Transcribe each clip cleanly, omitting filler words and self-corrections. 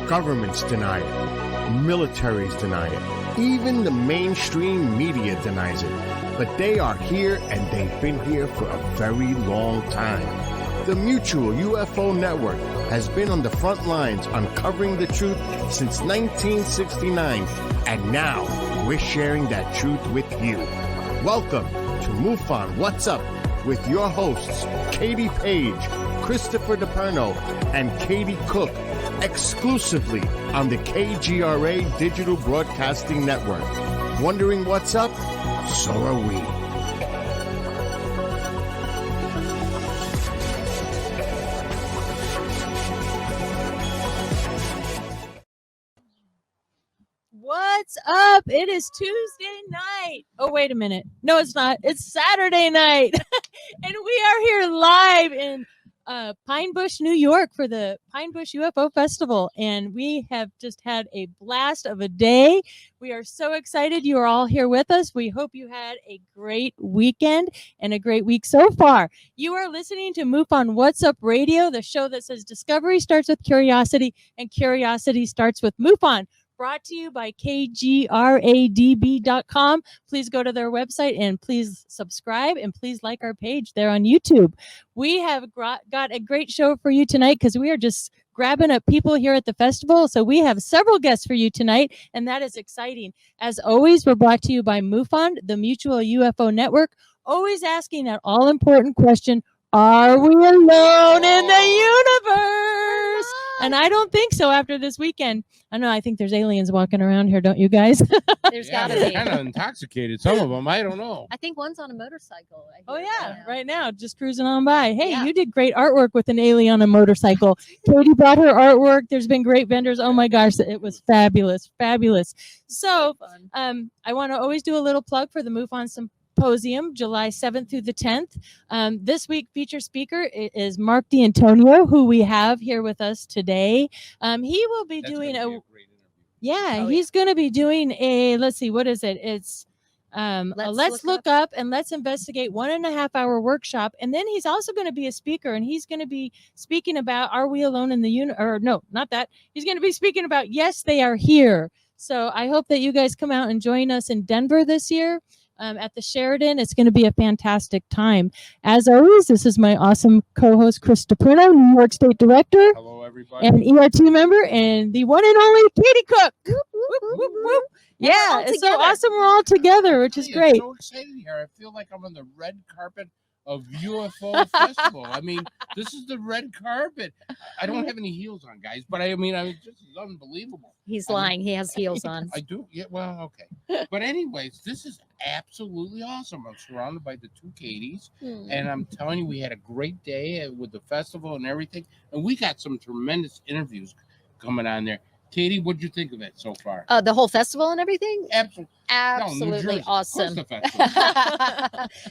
Governments deny it. Militaries deny it. Even the mainstream media denies it. But they are here, and they've been here for a very long time. The Mutual UFO Network has been on the front lines uncovering the truth since 1969, and now we're sharing that truth with you. Welcome to MUFON What's Up with your hosts, Katie Page, Christopher DePerno, and Katie Cook, exclusively on the KGRA Digital Broadcasting Network. Wondering what's up? So are we. What's up? It is Tuesday night. Oh, wait a minute. No, it's not. It's Saturday night. And we are here live in Pine Bush, New York for the Pine Bush UFO Festival. And we have just had a blast of a day. We are so excited you are all here with us. We hope you had a great weekend and a great week so far. You are listening to MUFON What's Up Radio, the show that says discovery starts with curiosity and curiosity starts with MUFON. Brought to you by KGRADB.com. Please go to their website and please subscribe and please like our page there on YouTube. We have got a great show for you tonight because we are just grabbing up people here at the festival. So we have several guests for you tonight, and that is exciting. As always, we're brought to you by MUFON, the Mutual UFO Network, always asking that all-important question, are we alone in the universe? And I don't think so after this weekend. I think there's aliens walking around here, don't you guys? There's gotta be. Kind of intoxicated, some of them. I don't know. I think one's on a motorcycle. Oh, yeah, right now, just cruising on by. Hey, Yeah. You did great artwork with an alien on a motorcycle. Katie brought her artwork. There's been great vendors. Oh, my gosh, it was fabulous, fabulous. So fun. I want to always do a little plug for the MUFON Symposium, July 7th through the 10th. This week, feature speaker is Mark D'Antonio, who we have here with us today. He will be doing he's going to be doing a, let's see, what is it? It's let's look up and let's investigate 1.5 hour workshop. And then he's also going to be a speaker, and he's going to be speaking about, are we alone in the universe? Or no, not that. He's going to be speaking about, yes, they are here. So I hope that you guys come out and join us in Denver this year. At the Sheridan. It's going to be a fantastic time. As always, this is my awesome co-host, Chris DePerno, New York State Director. Hello, everybody. And ERT member, and the one and only Katie Cook. Whoop, whoop, whoop, whoop. Yeah, it's so awesome we're all together, which is great. I'm so excited here. I feel like I'm on the red carpet of UFO Festival. I mean, this is the red carpet. I don't have any heels on, guys, but I mean, this is unbelievable. He's lying. He has heels on. I do? Yeah, well, okay. But anyways, this is absolutely awesome. I'm surrounded by the two Katies, and I'm telling you, we had a great day with the festival and everything, and we got some tremendous interviews coming on there. Katie, what'd you think of it so far? The whole festival and everything? Absolutely awesome.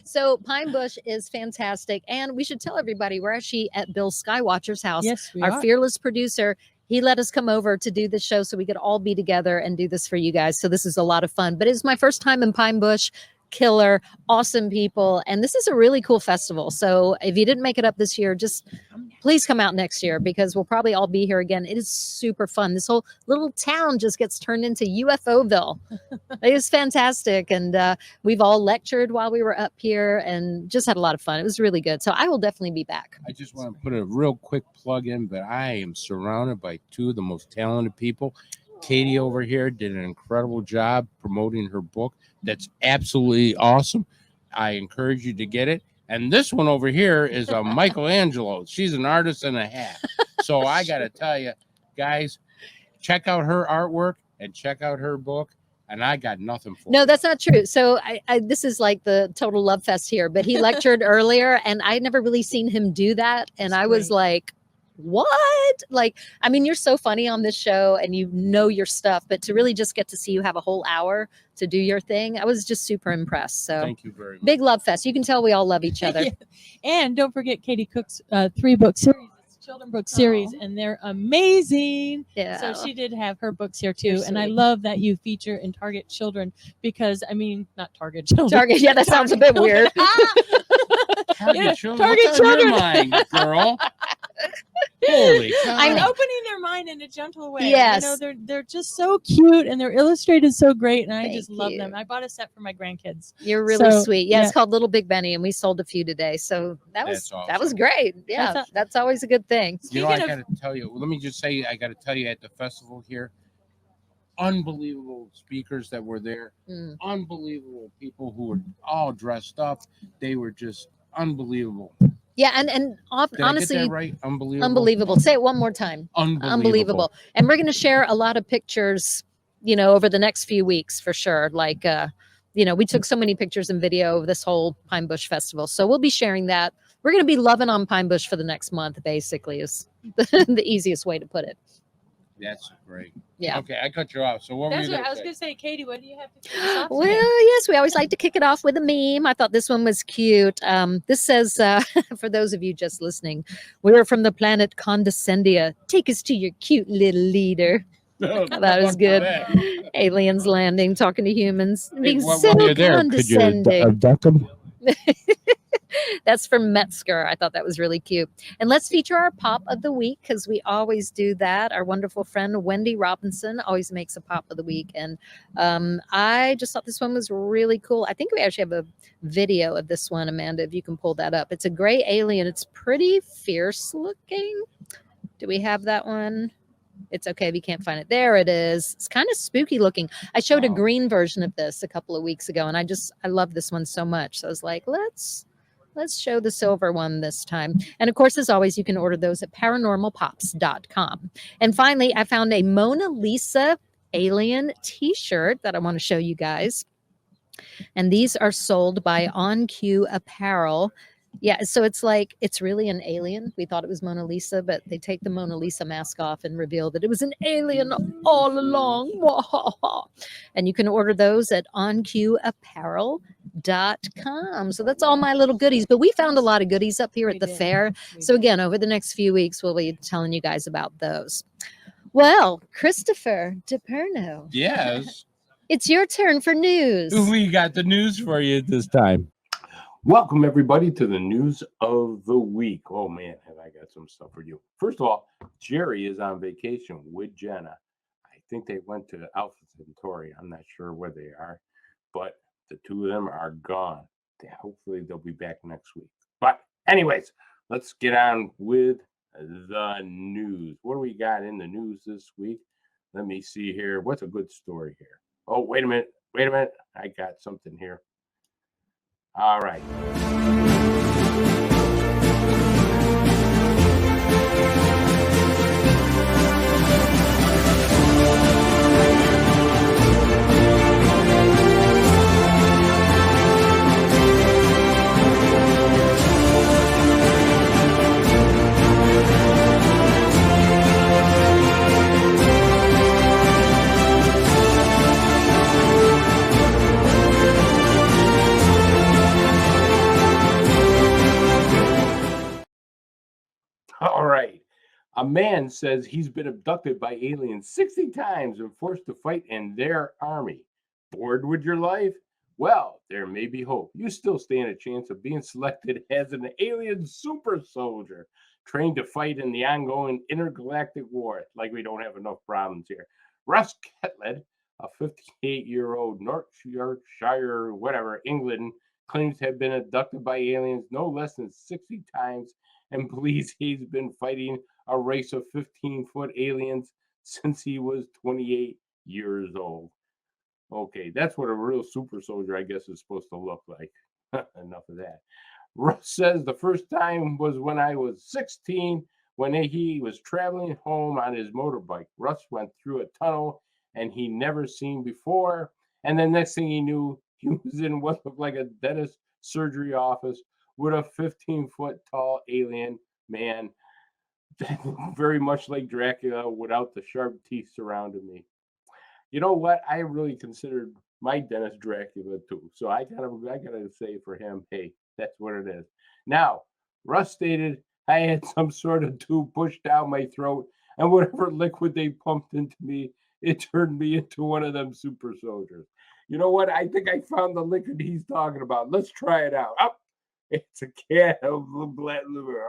So Pine Bush is fantastic, and we should tell everybody we're actually at Bill Skywatcher's house. Yes, we Our are. fearless producer. He let us come over to do the show so we could all be together and do this for you guys. So this is a lot of fun. But it's my first time in Pine Bush. Killer, awesome people. And this is a really cool festival. So if you didn't make it up this year, just please come out next year because we'll probably all be here again. It is super fun. This whole little town just gets turned into UFOville. It is fantastic. And we've all lectured while we were up here and just had a lot of fun. It was really good. So I will definitely be back. I just want to put a real quick plug in, but I am surrounded by two of the most talented people. Katie over here did an incredible job promoting her book. That's absolutely awesome. I encourage you to get it. And this one over here is a Michelangelo. She's an artist and a half. So I got to tell you, guys, check out her artwork and check out her book. And I got nothing for No, you. that's not true. So I this is like the total love fest here, but he lectured earlier and I'd never really seen him do that. And I was like, what? Like, I mean, you're so funny on this show and you know your stuff, but to really just get to see you have a whole hour to do your thing, I was just super impressed. So Thank you very much. big love fest. You can tell we all love each other. Yeah. And don't forget Katie Cook's 3-book series. It's a children book series, and they're amazing. Yeah. So she did have her books here too. You're And I sweet. love that you feature and target children because, I mean, not target children. Target. Yeah, that sounds a bit weird. Target children. Target What's on your children. mind, girl? Holy cow. I They're know. opening their mind in a gentle way. Yes. You know, they're just so cute and they're illustrated so great, and I Thank just love you. them. I bought a set for my grandkids. You're really So, sweet. Yeah, yeah. it's called Little Big Benny, and we sold a few today. So that was That's awesome. great. Yeah, That's that's always a good thing. You know, I Speaking got to tell you, let me just say, I got to tell you at the festival here, unbelievable speakers that were there, Mm. unbelievable people who were all dressed up. They were just unbelievable. Yeah, and Did honestly, I get that right? Unbelievable. unbelievable. Say it one more time. Unbelievable. And we're going to share a lot of pictures, you know, over the next few weeks for sure. Like, you know, we took so many pictures and video of this whole Pine Bush Festival. So we'll be sharing that. We're going to be loving on Pine Bush for the next month, basically, is the easiest way to put it. That's great. Yeah. Okay, I cut you off. So what That's were you what I was going going to say, Katie. What do you have to kick us off Well, today? yes, we always like to kick it off with a meme. I thought this one was cute. This says, for those of you just listening, we're from the planet Condescendia. Take us to your cute little leader. That was good. Aliens landing, talking to humans, being so condescending. abduct them? That's from Metzger. I thought that was really cute. And let's feature our pop of the week because we always do that. Our wonderful friend Wendy Robinson always makes a pop of the week. And I just thought this one was really cool. I think we actually have a video of this one, Amanda, if you can pull that up. It's a gray alien. It's pretty fierce looking. Do we have that one? It's okay if you can't find it. There it is. It's kind of spooky looking. I showed a Wow. green version of this a couple of weeks ago, and I love this one so much. So I was like, let's show the silver one this time. And of course, as always, you can order those at paranormalpops.com. And finally, I found a Mona Lisa alien t-shirt that I want to show you guys. And these are sold by On Cue Apparel. Yeah, so it's like, it's really an alien. We thought it was Mona Lisa, but they take the Mona Lisa mask off and reveal that it was an alien all along. And you can order those at oncueapparel.com. So that's all my little goodies. But we found a lot of goodies up here We at the did. fair. We So did. again, over the next few weeks, we'll be telling you guys about those. Well, Christopher DePerno, Yes. it's your turn for news. We got the news for you this time. Welcome, everybody, to the news of the week. Oh, man, have I got some stuff for you. First of all, Jerry is on vacation with Jenna. I think they went to Alpha Centauri. I'm not sure where they are, but the two of them are gone. Hopefully, they'll be back next week. But anyways, let's get on with the news. What do we got in the news this week? Let me see here. What's a good story here? Oh, wait a minute. I got something here. All right. All right. A man says he's been abducted by aliens 60 times and forced to fight in their army. Bored with your life? Well, there may be hope. You still stand a chance of being selected as an alien super soldier trained to fight in the ongoing intergalactic war. Like we don't have enough problems here. Russ Ketled, a 58-year-old North Yorkshire, whatever, England, claims to have been abducted by aliens no less than 60 times and believes he's been fighting a race of 15-foot aliens since he was 28 years old. Okay, that's what a real super soldier, I guess, is supposed to look like. Enough of that. Russ says the first time was when I was 16, when he was traveling home on his motorbike. Russ went through a tunnel and he never seen before. And the next thing he knew, he was in what looked like a dentist surgery office with a 15-foot tall alien man, very much like Dracula without the sharp teeth surrounding me. You know what? I really considered my dentist Dracula too. So I gotta say for him, hey, that's what it is. Now, Russ stated I had some sort of tube pushed down my throat, and whatever liquid they pumped into me, it turned me into one of them super soldiers. You know what? I think I found the liquid he's talking about. Let's try it out. It's a can of black liver.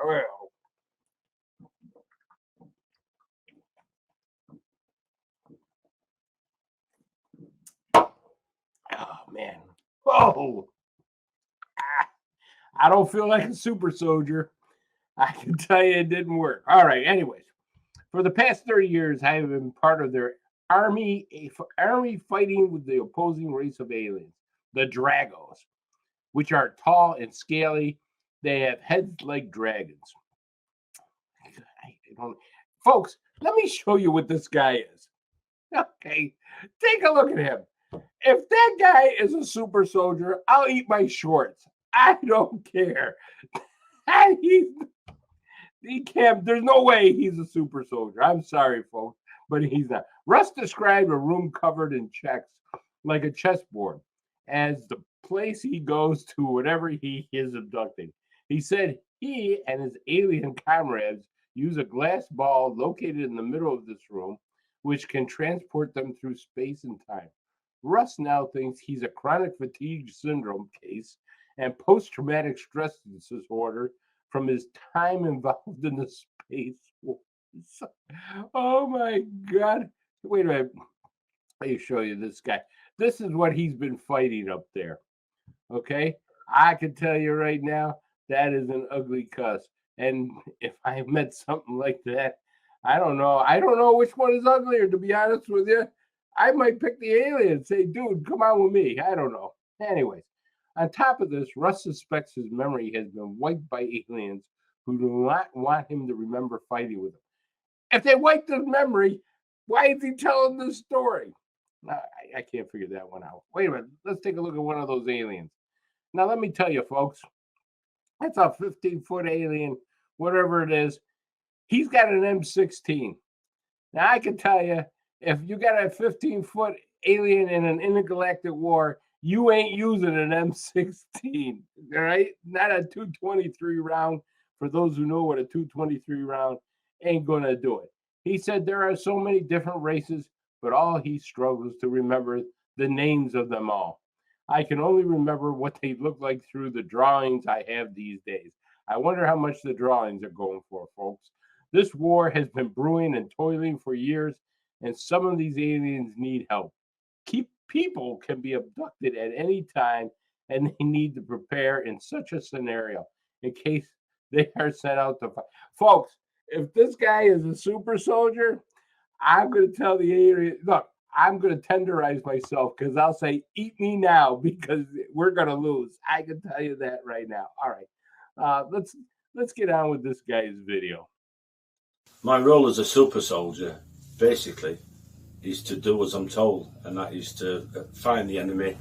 man. Oh, I don't feel like a super soldier. I can tell you it didn't work. All right. Anyways, for the past 30 years, I have been part of their army fighting with the opposing race of aliens, the Dragos, which are tall and scaly. They have heads like dragons. Folks, let me show you what this guy is. Okay, take a look at him. If that guy is a super soldier, I'll eat my shorts. I don't care. He can't. There's no way he's a super soldier. I'm sorry, folks, but he's not. Russ described a room covered in checks, like a chessboard, as the place he goes to whenever he is abducting. He said he and his alien comrades use a glass ball located in the middle of this room, which can transport them through space and time. Russ now thinks he's a chronic fatigue syndrome case and post-traumatic stress disorder from his time involved in the space wars. Oh my God. Wait a minute. Let me show you this guy. This is what he's been fighting up there. Okay? I can tell you right now, that is an ugly cuss. And if I met something like that, I don't know. I don't know which one is uglier, to be honest with you. I might pick the alien and say, dude, come on with me. I don't know. Anyways, on top of this, Russ suspects his memory has been wiped by aliens who do not want him to remember fighting with them. If they wiped his memory, why is he telling this story? I can't figure that one out. Wait a minute. Let's take a look at one of those aliens. Now, let me tell you, folks, that's a 15-foot alien, whatever it is. He's got an M16. Now, I can tell you, if you got a 15-foot alien in an intergalactic war, you ain't using an M16, all right? Not a 223 round. For those who know what a 223 round ain't going to do it. He said there are so many different races, but all he struggles to remember the names of them all. I can only remember what they look like through the drawings I have these days. I wonder how much the drawings are going for, folks. This war has been brewing and toiling for years, and some of these aliens need help. People can be abducted at any time, and they need to prepare in such a scenario in case they are sent out to fight. Folks, if this guy is a super soldier, I'm going to tell the alien, look, I'm going to tenderize myself because I'll say, eat me now because we're going to lose. I can tell you that right now. All right, let's get on with this guy's video. My role as a super soldier, basically, is to do as I'm told, and that is to find the enemy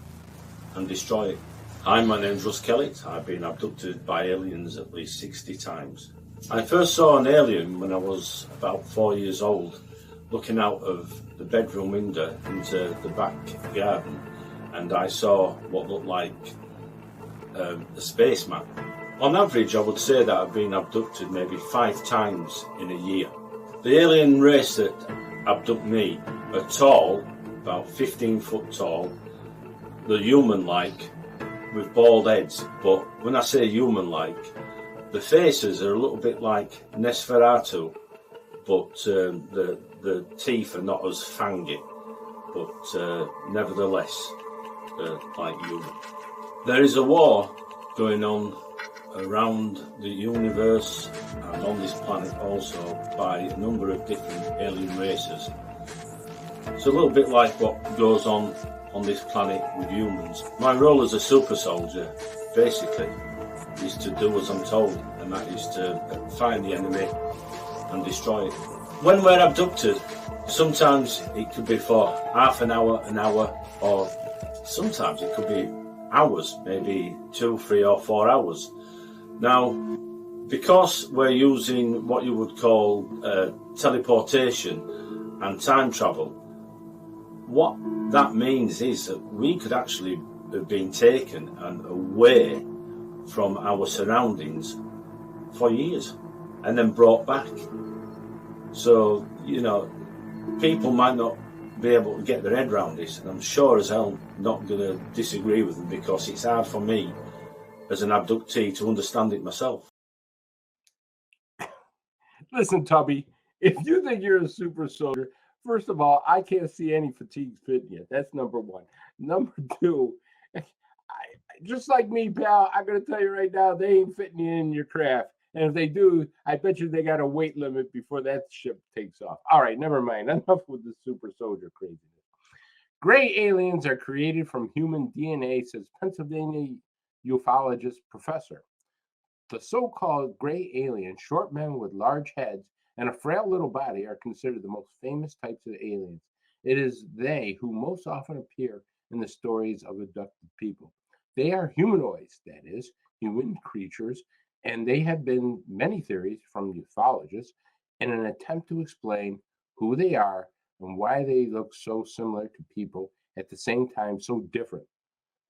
and destroy it. Hi, my name's Russ Kellett. I've been abducted by aliens at least 60 times. I first saw an alien when I was about 4 years old, looking out of the bedroom window into the back garden, and I saw what looked like a spaceman. On average, I would say that I've been abducted maybe 5 times in a year. The alien race that abduct me are tall, about 15 foot tall. They're human-like, with bald heads, but when I say human-like, the faces are a little bit like Nosferatu, but the teeth are not as fangy, but nevertheless, like human. There is a war going on around the universe and on this planet also by a number of different alien races. It's a little bit like what goes on this planet with humans. My role as a super soldier, basically, is to do as I'm told, and that is to find the enemy and destroy it. When we're abducted, sometimes it could be for half an hour, or sometimes it could be hours, maybe 2, 3 or 4 hours. Now, because we're using what you would call teleportation and time travel, what that means is that we could actually have been taken and away from our surroundings for years and then brought back. So, you know, people might not be able to get their head around this, and I'm sure as hell not going to disagree with them because it's hard for me as an abductee to understand it myself. Listen, Tubby, if you think you're a super soldier, first of all, I can't see any fatigue fitting you. That's number one. Number two, just like me, pal, I'm going to tell you right now, they ain't fitting you in your craft. And if they do, I bet you they got a weight limit before that ship takes off. All right, never mind. Enough with the super soldier craziness. Gray aliens are created from human DNA, says Pennsylvania ufologist professor. The so-called gray aliens, short men with large heads and a frail little body, are considered the most famous types of aliens. It is they who most often appear in the stories of abducted people. They are humanoids, that is, human creatures, and they have been many theories from ufologists in an attempt to explain who they are and why they look so similar to people at the same time so different.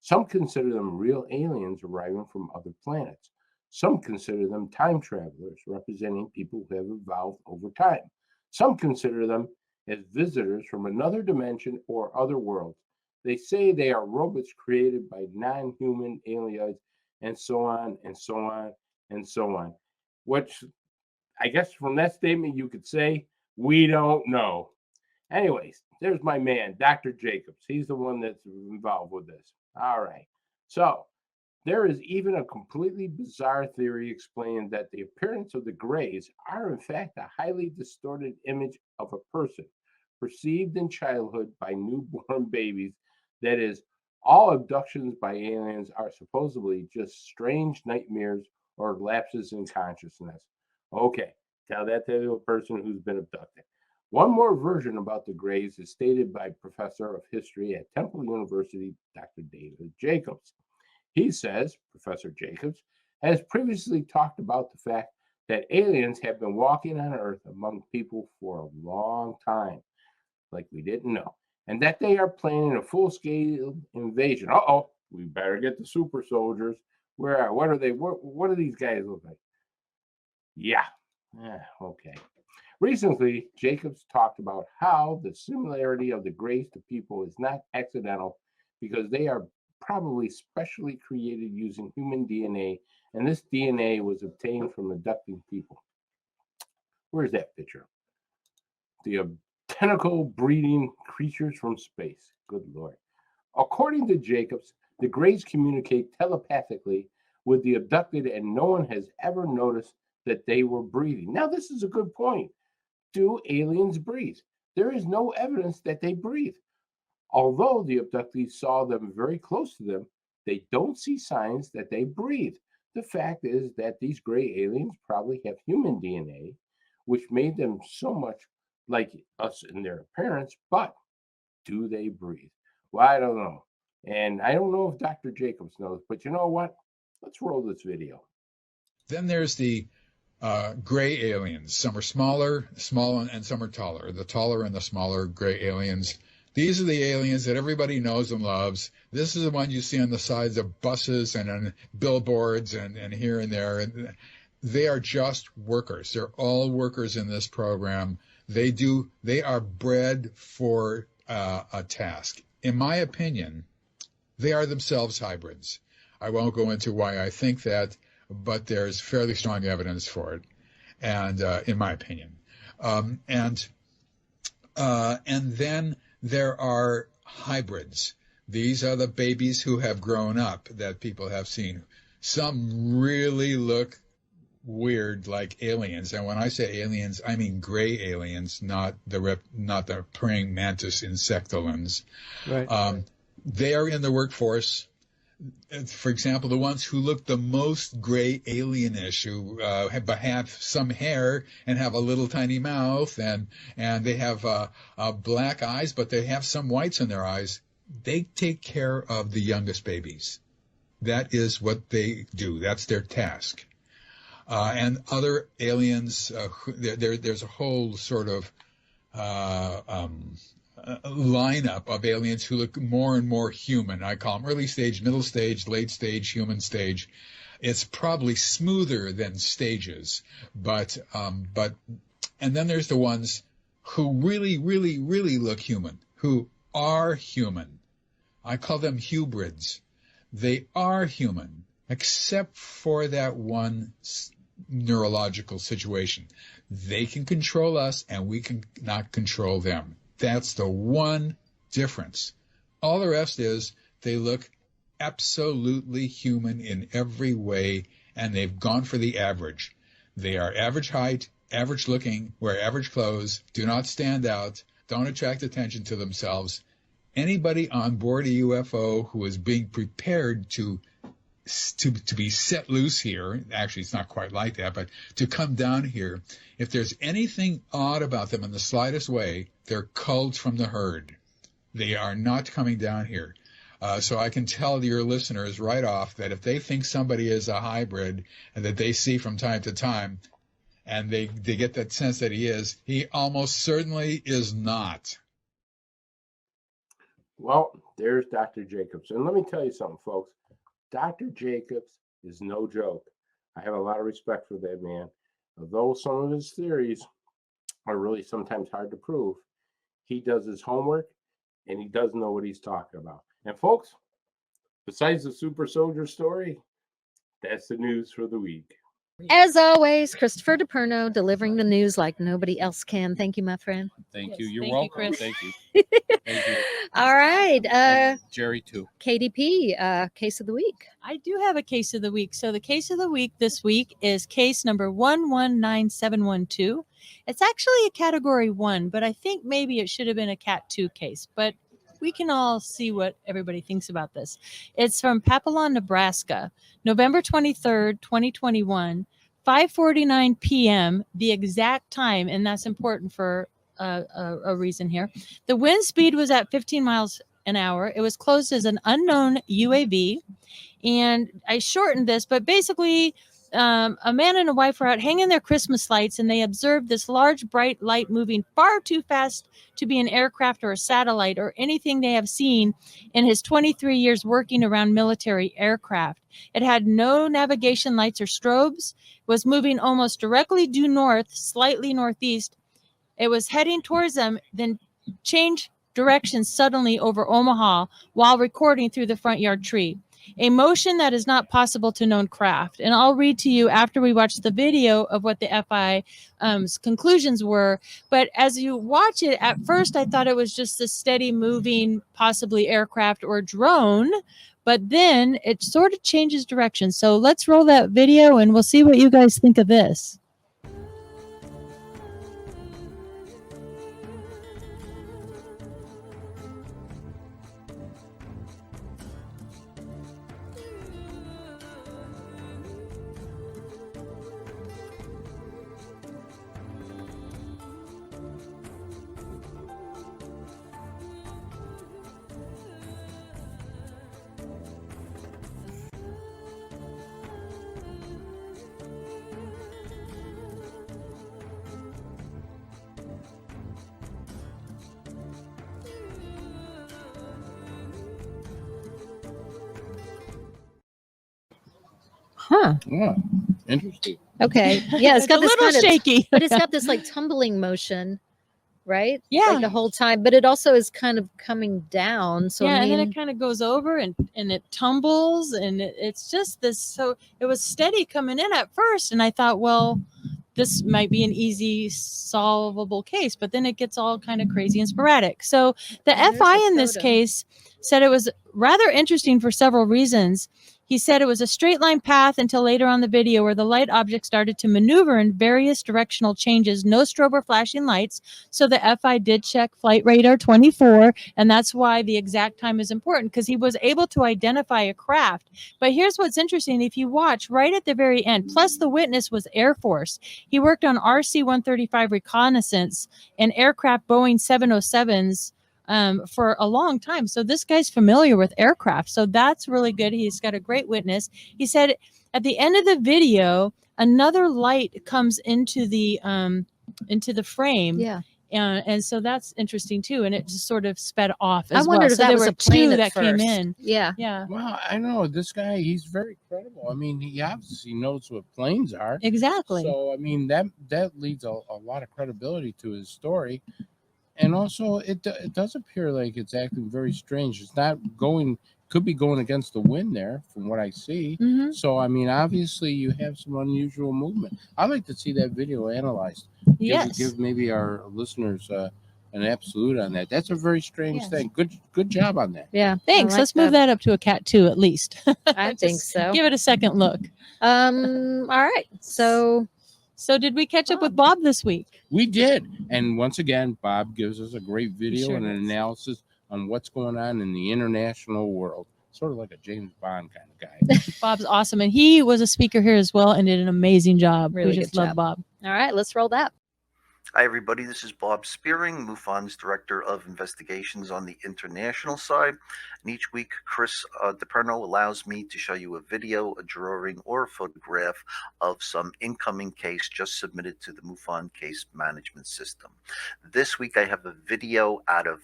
Some consider them real aliens arriving from other planets. Some consider them time travelers, representing people who have evolved over time. Some consider them as visitors from another dimension or other worlds. They say they are robots created by non-human aliens, and so on and so on and so on. Which, I guess from that statement, you could say, we don't know. Anyways, there's my man, Dr. Jacobs. He's the one that's involved with this. All right. So, there is even a completely bizarre theory explaining that the appearance of the Greys are, in fact, a highly distorted image of a person perceived in childhood by newborn babies. That is, all abductions by aliens are supposedly just strange nightmares or lapses in consciousness. Okay, tell that to a person who's been abducted. One more version about the Greys is stated by Professor of History at Temple University, Dr. David Jacobs. He says, Professor Jacobs has previously talked about the fact that aliens have been walking on Earth among people for a long time, like we didn't know, and that they are planning a full-scale invasion. Uh-oh, we better get the super soldiers. What are they? What do these guys look like? Yeah, okay. Recently, Jacobs talked about how the similarity of the Greys to people is not accidental because they are probably specially created using human DNA, and this DNA was obtained from abducting people. Where's that picture? The tentacle breeding creatures from space. Good Lord. According to Jacobs, the Greys communicate telepathically with the abducted, and no one has ever noticed that they were breathing. Now, this is a good point. Do aliens breathe? There is no evidence that they breathe. Although the abductees saw them very close to them, they don't see signs that they breathe. The fact is that these gray aliens probably have human DNA, which made them so much like us in their appearance, but do they breathe? Well, I don't know. And I don't know if Dr. Jacobs knows, but you know what? Let's roll this video. Then there's the gray aliens. Some are smaller, and some are taller. The taller and the smaller gray aliens. These are the aliens that everybody knows and loves. This is the one you see on the sides of buses and on billboards and here and there. And they are just workers. They're all workers in this program. They are bred for a task. In my opinion, they are themselves hybrids. I won't go into why I think that, but there's fairly strong evidence for it, and in my opinion. And then there are hybrids. These are the babies who have grown up that people have seen. Some really look weird, like aliens. And when I say aliens, I mean gray aliens, not the praying mantis insectolens. Right. They are in the workforce. For example, the ones who look the most gray alienish, who have some hair and have a little tiny mouth, and they have black eyes, but they have some whites in their eyes. They take care of the youngest babies. That is what they do. That's their task. And other aliens, there's a whole sort of lineup of aliens who look more and more human. I call them early stage, middle stage, late stage, human stage. It's probably smoother than stages, but and then there's the ones who really, really, really look human, who are human. I call them hybrids. They are human, except for that one neurological situation. They can control us, and we can not control them. That's the one difference. All the rest is they look absolutely human in every way, and they've gone for the average. They are average height, average looking, wear average clothes, do not stand out, don't attract attention to themselves. Anybody on board a UFO who is being prepared to be set loose here, actually it's not quite like that, but to come down here, if there's anything odd about them in the slightest way, they're culled from the herd. They are not coming down here. So I can tell your listeners right off that if they think somebody is a hybrid and that they see from time to time, and they get that sense that he almost certainly is not. Well, there's Dr. Jacobs. And let me tell you something, folks. Dr. Jacobs is no joke. I have a lot of respect for that man. Although some of his theories are really sometimes hard to prove, he does his homework and he does know what he's talking about. And folks, besides the super soldier story, that's the news for the week. As always, Christopher DePerno delivering the news like nobody else can. Thank you, my friend. Thank Yes, you. You're thank you, welcome. Chris. Thank you. Thank you. All right. And Jerry, too. KDP, case of the week. I do have a case of the week. So the case of the week this week is case number 119712. It's actually a category 1, but I think maybe it should have been a cat 2 case, but we can all see what everybody thinks about this. It's from Papillon, Nebraska, November 23rd, 2021, 5:49 p.m., the exact time, and that's important for a reason here. The wind speed was at 15 miles an hour. It was closed as an unknown UAV, and I shortened this, but basically a man and a wife were out hanging their Christmas lights, and they observed this large bright light moving far too fast to be an aircraft or a satellite or anything they have seen in his 23 years working around military aircraft. It had no navigation lights or strobes, was moving almost directly due north, slightly northeast. It was heading towards them, then changed direction suddenly over Omaha while recording through the front yard tree. A motion that is not possible to known craft. And I'll read to you after we watch the video of what the FI's conclusions were. But as you watch it, at first I thought it was just a steady moving, possibly aircraft or drone. But then it sort of changes direction. So let's roll that video and we'll see what you guys think of this. Huh. Yeah, interesting. Okay. Yeah, it's got a this little kind of, shaky. but it's got this like tumbling motion, right? Yeah. Like the whole time, but it also is kind of coming down. So yeah, I and then mean, it kind of goes over and it tumbles, and it's just this. So it was steady coming in at first, and I thought, well, this might be an easy solvable case, but then it gets all kind of crazy and sporadic. So the And there's FI the in this photo. case said it was rather interesting for several reasons. He said it was a straight line path until later on the video where the light object started to maneuver in various directional changes, no strobe or flashing lights. So the FI did check Flight Radar 24, and that's why the exact time is important, because he was able to identify a craft. But here's what's interesting. If you watch right at the very end, plus the witness was Air Force. He worked on RC-135 reconnaissance and aircraft Boeing 707s for a long time. So this guy's familiar with aircraft. So that's really good. He's got a great witness. He said at the end of the video, another light comes into the frame. yeah. And so that's interesting too. And it just sort of sped off I as wondered well. if So that there was were a plane two at that came first. in. Yeah. Yeah, Well, I know this guy. He's very credible. I mean, he obviously knows what planes are. exactly. So I mean, that leads a lot of credibility to his story, and also it does appear like it's acting very strange. It's not going. Could be going against the wind there, from what I see. Mhm. So I mean, obviously you have some unusual movement. I'd like to see that video analyzed. Yes. Give maybe our listeners an absolute on that. That's a very strange Yes. thing. Good job on that. Yeah. Thanks. like Let's move that up to a cat 2 at least. I think so. Give it a second look. All right. So So did we catch up with Bob this week? We did. And once again, Bob gives us a great video Sure and an does. analysis on what's going on in the international world. Sort of like a James Bond kind of guy. Bob's awesome. And he was a speaker here as well and did an amazing job. Really We good just love job. Bob. all right, let's roll that. Hi, everybody. This is Bob Spearing, MUFON's Director of Investigations on the international side. And each week, Chris DePerno allows me to show you a video, a drawing, or a photograph of some incoming case just submitted to the MUFON case management system. This week, I have a video out of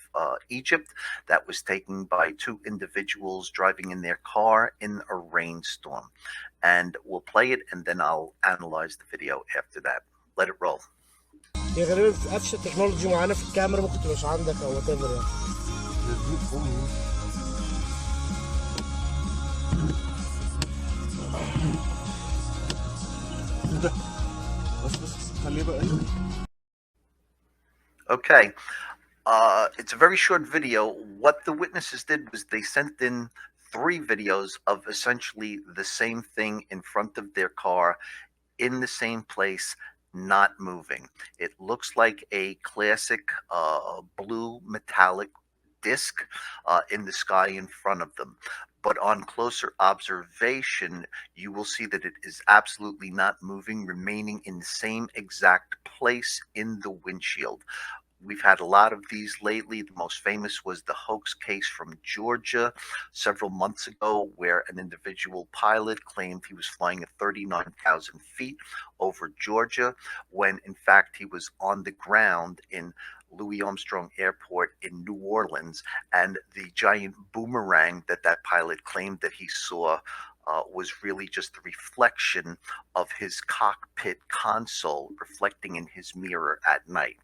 Egypt that was taken by two individuals driving in their car in a rainstorm. And we'll play it, and then I'll analyze the video after that. Let it roll. هي غالبا في قفشه تكنولوجي معينه في الكاميرا ممكن تبقاش عندك او وات ايفر يعني. بس خليه بقى. Okay. It's a very short video. What the witnesses did was they sent in 3 videos of essentially the same thing in front of their car in the same place, not moving. It looks like a classic blue metallic disc in the sky in front of them. But on closer observation, you will see that it is absolutely not moving, remaining in the same exact place in the windshield. We've had a lot of these lately. The most famous was the hoax case from Georgia several months ago, where an individual pilot claimed he was flying at 39,000 feet over Georgia, when in fact he was on the ground in Louis Armstrong Airport in New Orleans, and the giant boomerang that pilot claimed that he saw was really just the reflection of his cockpit console reflecting in his mirror at night.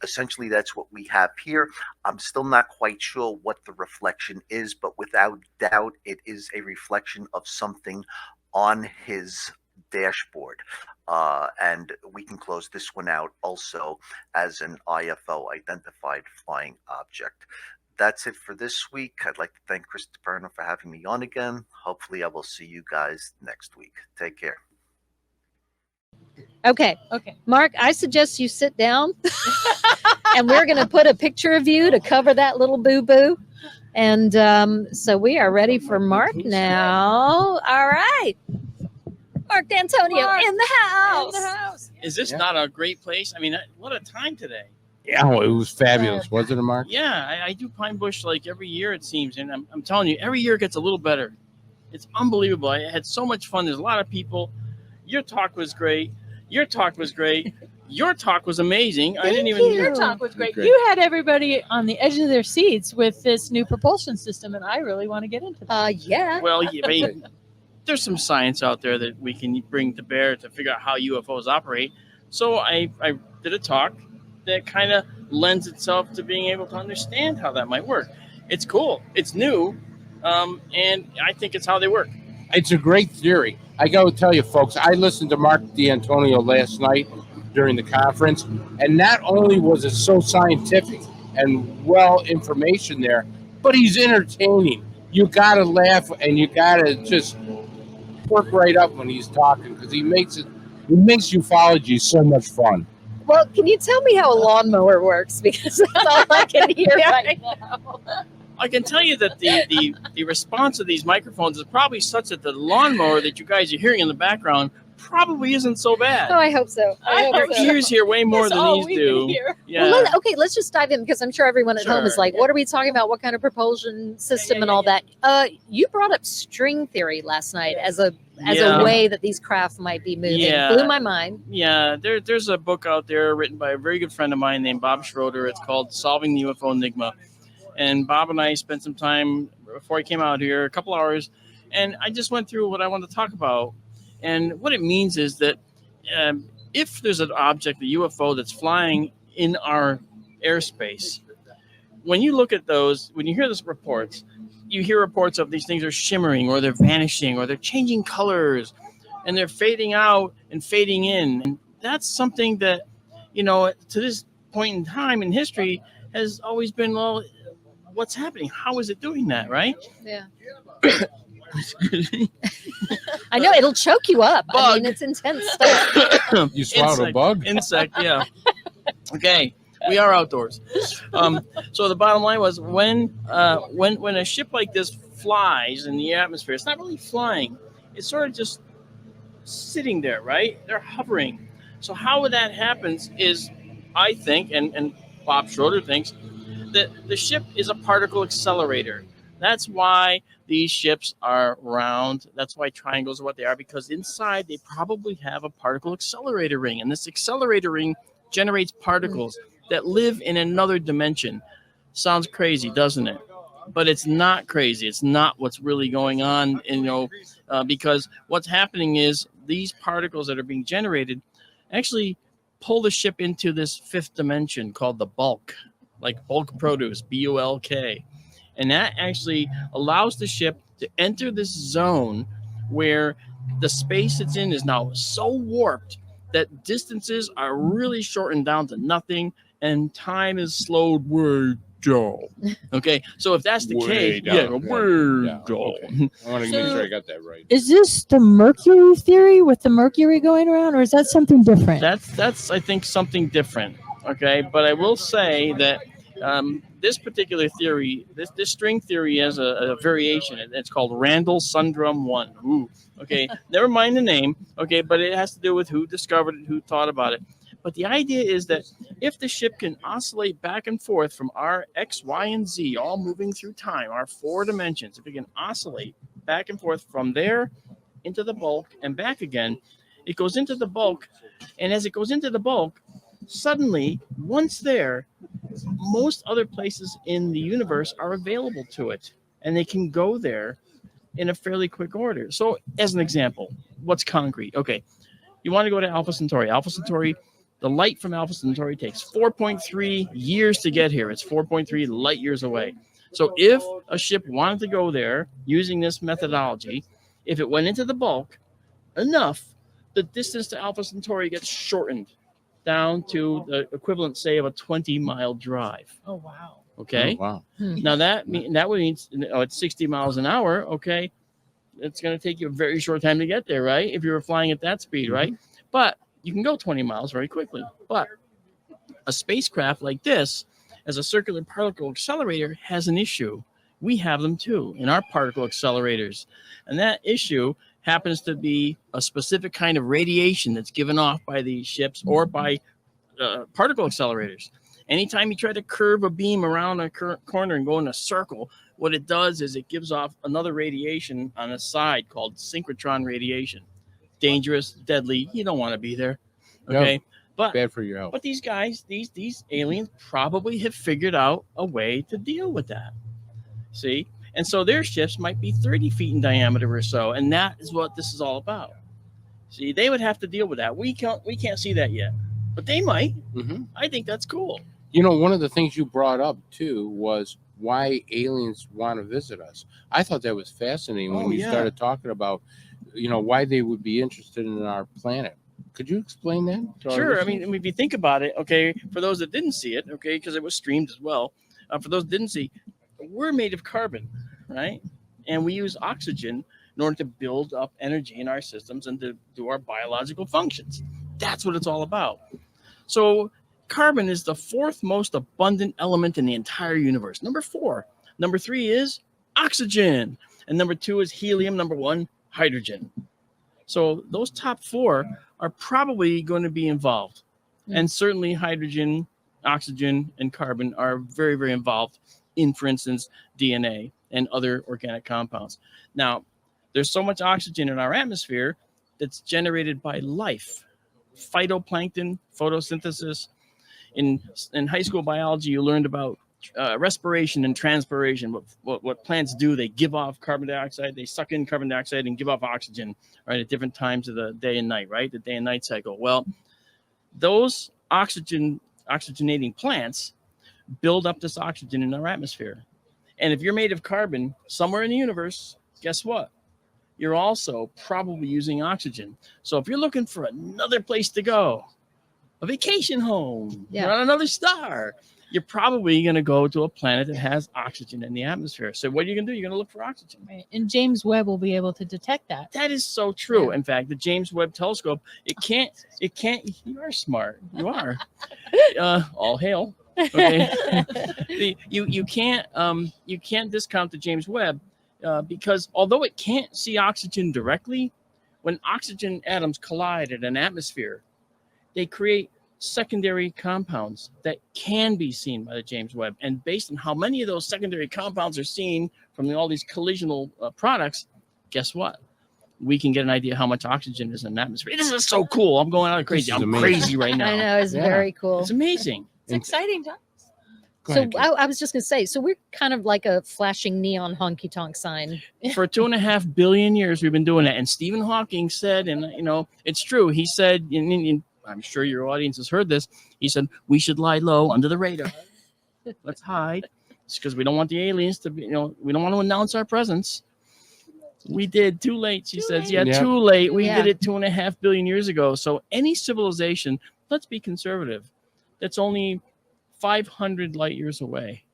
Essentially, that's what we have here. I'm still not quite sure what the reflection is, but without doubt, it is a reflection of something on his dashboard. And we can close this one out also as an IFO, identified flying object. That's it for this week. I'd like to thank Chris DePerno for having me on again. Hopefully, I will see you guys next week. Take care. Okay. Mark, I suggest you sit down and we're going to put a picture of you to cover that little boo-boo. And so we are ready for Mark now. All right. Mark D'Antonio in the house. Is this not a great place? I mean, what a time today. Yeah, well, it was fabulous, wasn't it, Mark? Yeah, I do Pine Bush like every year, it seems. And I'm telling you, every year it gets a little better. It's unbelievable. I had so much fun. There's a lot of people. Your talk was great. Your talk was great. Your talk was amazing. I didn't even. Your talk was great. You had everybody on the edge of their seats with this new propulsion system, and I really want to get into that. Yeah. Well, yeah, I mean, there's some science out there that we can bring to bear to figure out how UFOs operate. So I did a talk that kind of lends itself to being able to understand how that might work. It's cool. It's new. And I think it's how they work. It's a great theory. I got to tell you, folks, I listened to Mark D'Antonio last night during the conference, and not only was it so scientific and well information there, but he's entertaining. You got to laugh and you got to just perk right up when he's talking, because he makes ufology so much fun. Well, can you tell me how a lawnmower works? Because that's all I can hear right now. I can tell you that the response of these microphones is probably such that the lawnmower that you guys are hearing in the background probably isn't so bad. Oh, I hope so. Your ears hear way more than these do. Yeah. Well, let's just dive in, because I'm sure everyone at home is Sure. like, what are we talking about? What kind of propulsion system and all that? You brought up string theory last night as a way that these craft might be moving. Yeah. Blew my mind. Yeah, there's a book out there written by a very good friend of mine named Bob Schroeder. It's called Solving the UFO Enigma. And Bob and I spent some time before I came out here, a couple hours, and I just went through what I wanted to talk about. And what it means is that if there's an object, a UFO, that's flying in our airspace, when you look at those, when you hear those reports, you hear reports of these things are shimmering, or they're vanishing, or they're changing colors, and they're fading out and fading in. And that's something that, to this point in time in history, has always been, well, what's happening? How is it doing that, right? Yeah. I know it'll choke you up. I mean, it's intense stuff. You swallowed a Insect- bug? Insect, yeah. Okay, we are outdoors. So the bottom line was when a ship like this flies in the atmosphere, it's not really flying. It's sort of just sitting there, right? They're hovering. So how that happens is, I think, and Bob Schroeder thinks, that the ship is a particle accelerator. That's why these ships are round. That's why triangles are what they are, because inside they probably have a particle accelerator ring. And this accelerator ring generates particles that live in another dimension. Sounds crazy, doesn't it? But it's not crazy. It's not what's really going on, because what's happening is these particles that are being generated actually pull the ship into this fifth dimension called the bulk, like bulk produce, BULK. And that actually allows the ship to enter this zone where the space it's in is now so warped that distances are really shortened down to nothing and time is slowed way down. Okay, so if that's the case, way down. Okay. I want to make sure I got that right. Is this the Mercury theory with the Mercury going around, or is that something different? That's I think something different. Okay, but I will say that this particular theory, this string theory, has a variation. It's called Randall-Sundrum 1. Ooh, okay, never mind the name. Okay, but it has to do with who discovered it, who thought about it. But the idea is that if the ship can oscillate back and forth from our X, Y, and Z, all moving through time, our 4 dimensions, if it can oscillate back and forth from there into the bulk and back again, it goes into the bulk. And as it goes into the bulk, suddenly, once there, most other places in the universe are available to it. And they can go there in a fairly quick order. So as an example, what's concrete? Okay, you want to go to Alpha Centauri. Alpha Centauri, the light from Alpha Centauri takes 4.3 years to get here. It's 4.3 light years away. So if a ship wanted to go there using this methodology, if it went into the bulk enough, the distance to Alpha Centauri gets shortened down to the equivalent, say, of a 20-mile drive. Oh, wow. Okay. Oh, wow. Now that would mean it's 60 miles an hour. Okay. It's going to take you a very short time to get there, right? If you were flying at that speed, right? But you can go 20 miles very quickly. But a spacecraft like this, as a circular particle accelerator, has an issue. We have them too in our particle accelerators. And that issue happens to be a specific kind of radiation that's given off by these ships or by particle accelerators. Anytime you try to curve a beam around a corner and go in a circle, what it does is it gives off another radiation on the side called synchrotron radiation. Dangerous, deadly. You don't want to be there. Okay. No, but bad for your health. But these guys, these aliens probably have figured out a way to deal with that. See? And so their ships might be 30 feet in diameter or so. And that is what this is all about. See, they would have to deal with that. We can't see that yet. But they might. Mm-hmm. I think that's cool. You know, one of the things you brought up, too, was why aliens want to visit us. I thought that was fascinating when you started talking about, why they would be interested in our planet. Could you explain that? Sure. I mean, if you think about it, okay, for those that didn't see it, okay, because it was streamed as well, for those that didn't see, we're made of carbon, right? And we use oxygen in order to build up energy in our systems and to do our biological functions. That's what it's all about. So carbon is the 4th most abundant element in the entire universe. Number 4. Number 3 is oxygen. And number 2 is helium. Number 1, hydrogen. So those top 4 are probably going to be involved. And certainly hydrogen, oxygen, and carbon are very, very involved in, for instance, DNA and other organic compounds. Now, there's so much oxygen in our atmosphere that's generated by life. Phytoplankton, photosynthesis. In high school biology, you learned about respiration and transpiration. What plants do, they give off carbon dioxide, they suck in carbon dioxide and give off oxygen, right, at different times of the day and night, right, the day and night cycle. Well, those oxygenating plants build up this oxygen in our atmosphere. And if you're made of carbon somewhere in the universe, guess what? You're also probably using oxygen. So if you're looking for another place to go, a vacation home, you're on another star, you're probably going to go to a planet that has oxygen in the atmosphere. So what are you going to do? You're going to look for oxygen. Right. And James Webb will be able to detect that. That is so true. Yeah. In fact, the James Webb Telescope, it can't, you are smart. You are. All hail. Okay. You can't discount the James Webb because although it can't see oxygen directly, when oxygen atoms collide in an atmosphere, they create secondary compounds that can be seen by the James Webb. And based on how many of those secondary compounds are seen from all these collisional products, guess what? We can get an idea how much oxygen is in the atmosphere. This is so cool. I'm going out crazy. I'm crazy right now. I know, it's very cool. It's amazing. It's exciting times. So I was just going to say, so we're kind of like a flashing neon honky tonk sign. For 2.5 billion years, we've been doing that. And Stephen Hawking said, and it's true. He said, I'm sure your audience has heard this. He said, we should lie low under the radar. Let's hide. It's because we don't want the aliens to be, we don't want to announce our presence. We did too late, she says. Yeah, Yep. too late. We did it 2.5 billion years ago. So any civilization, let's be conservative, that's only 500 light years away.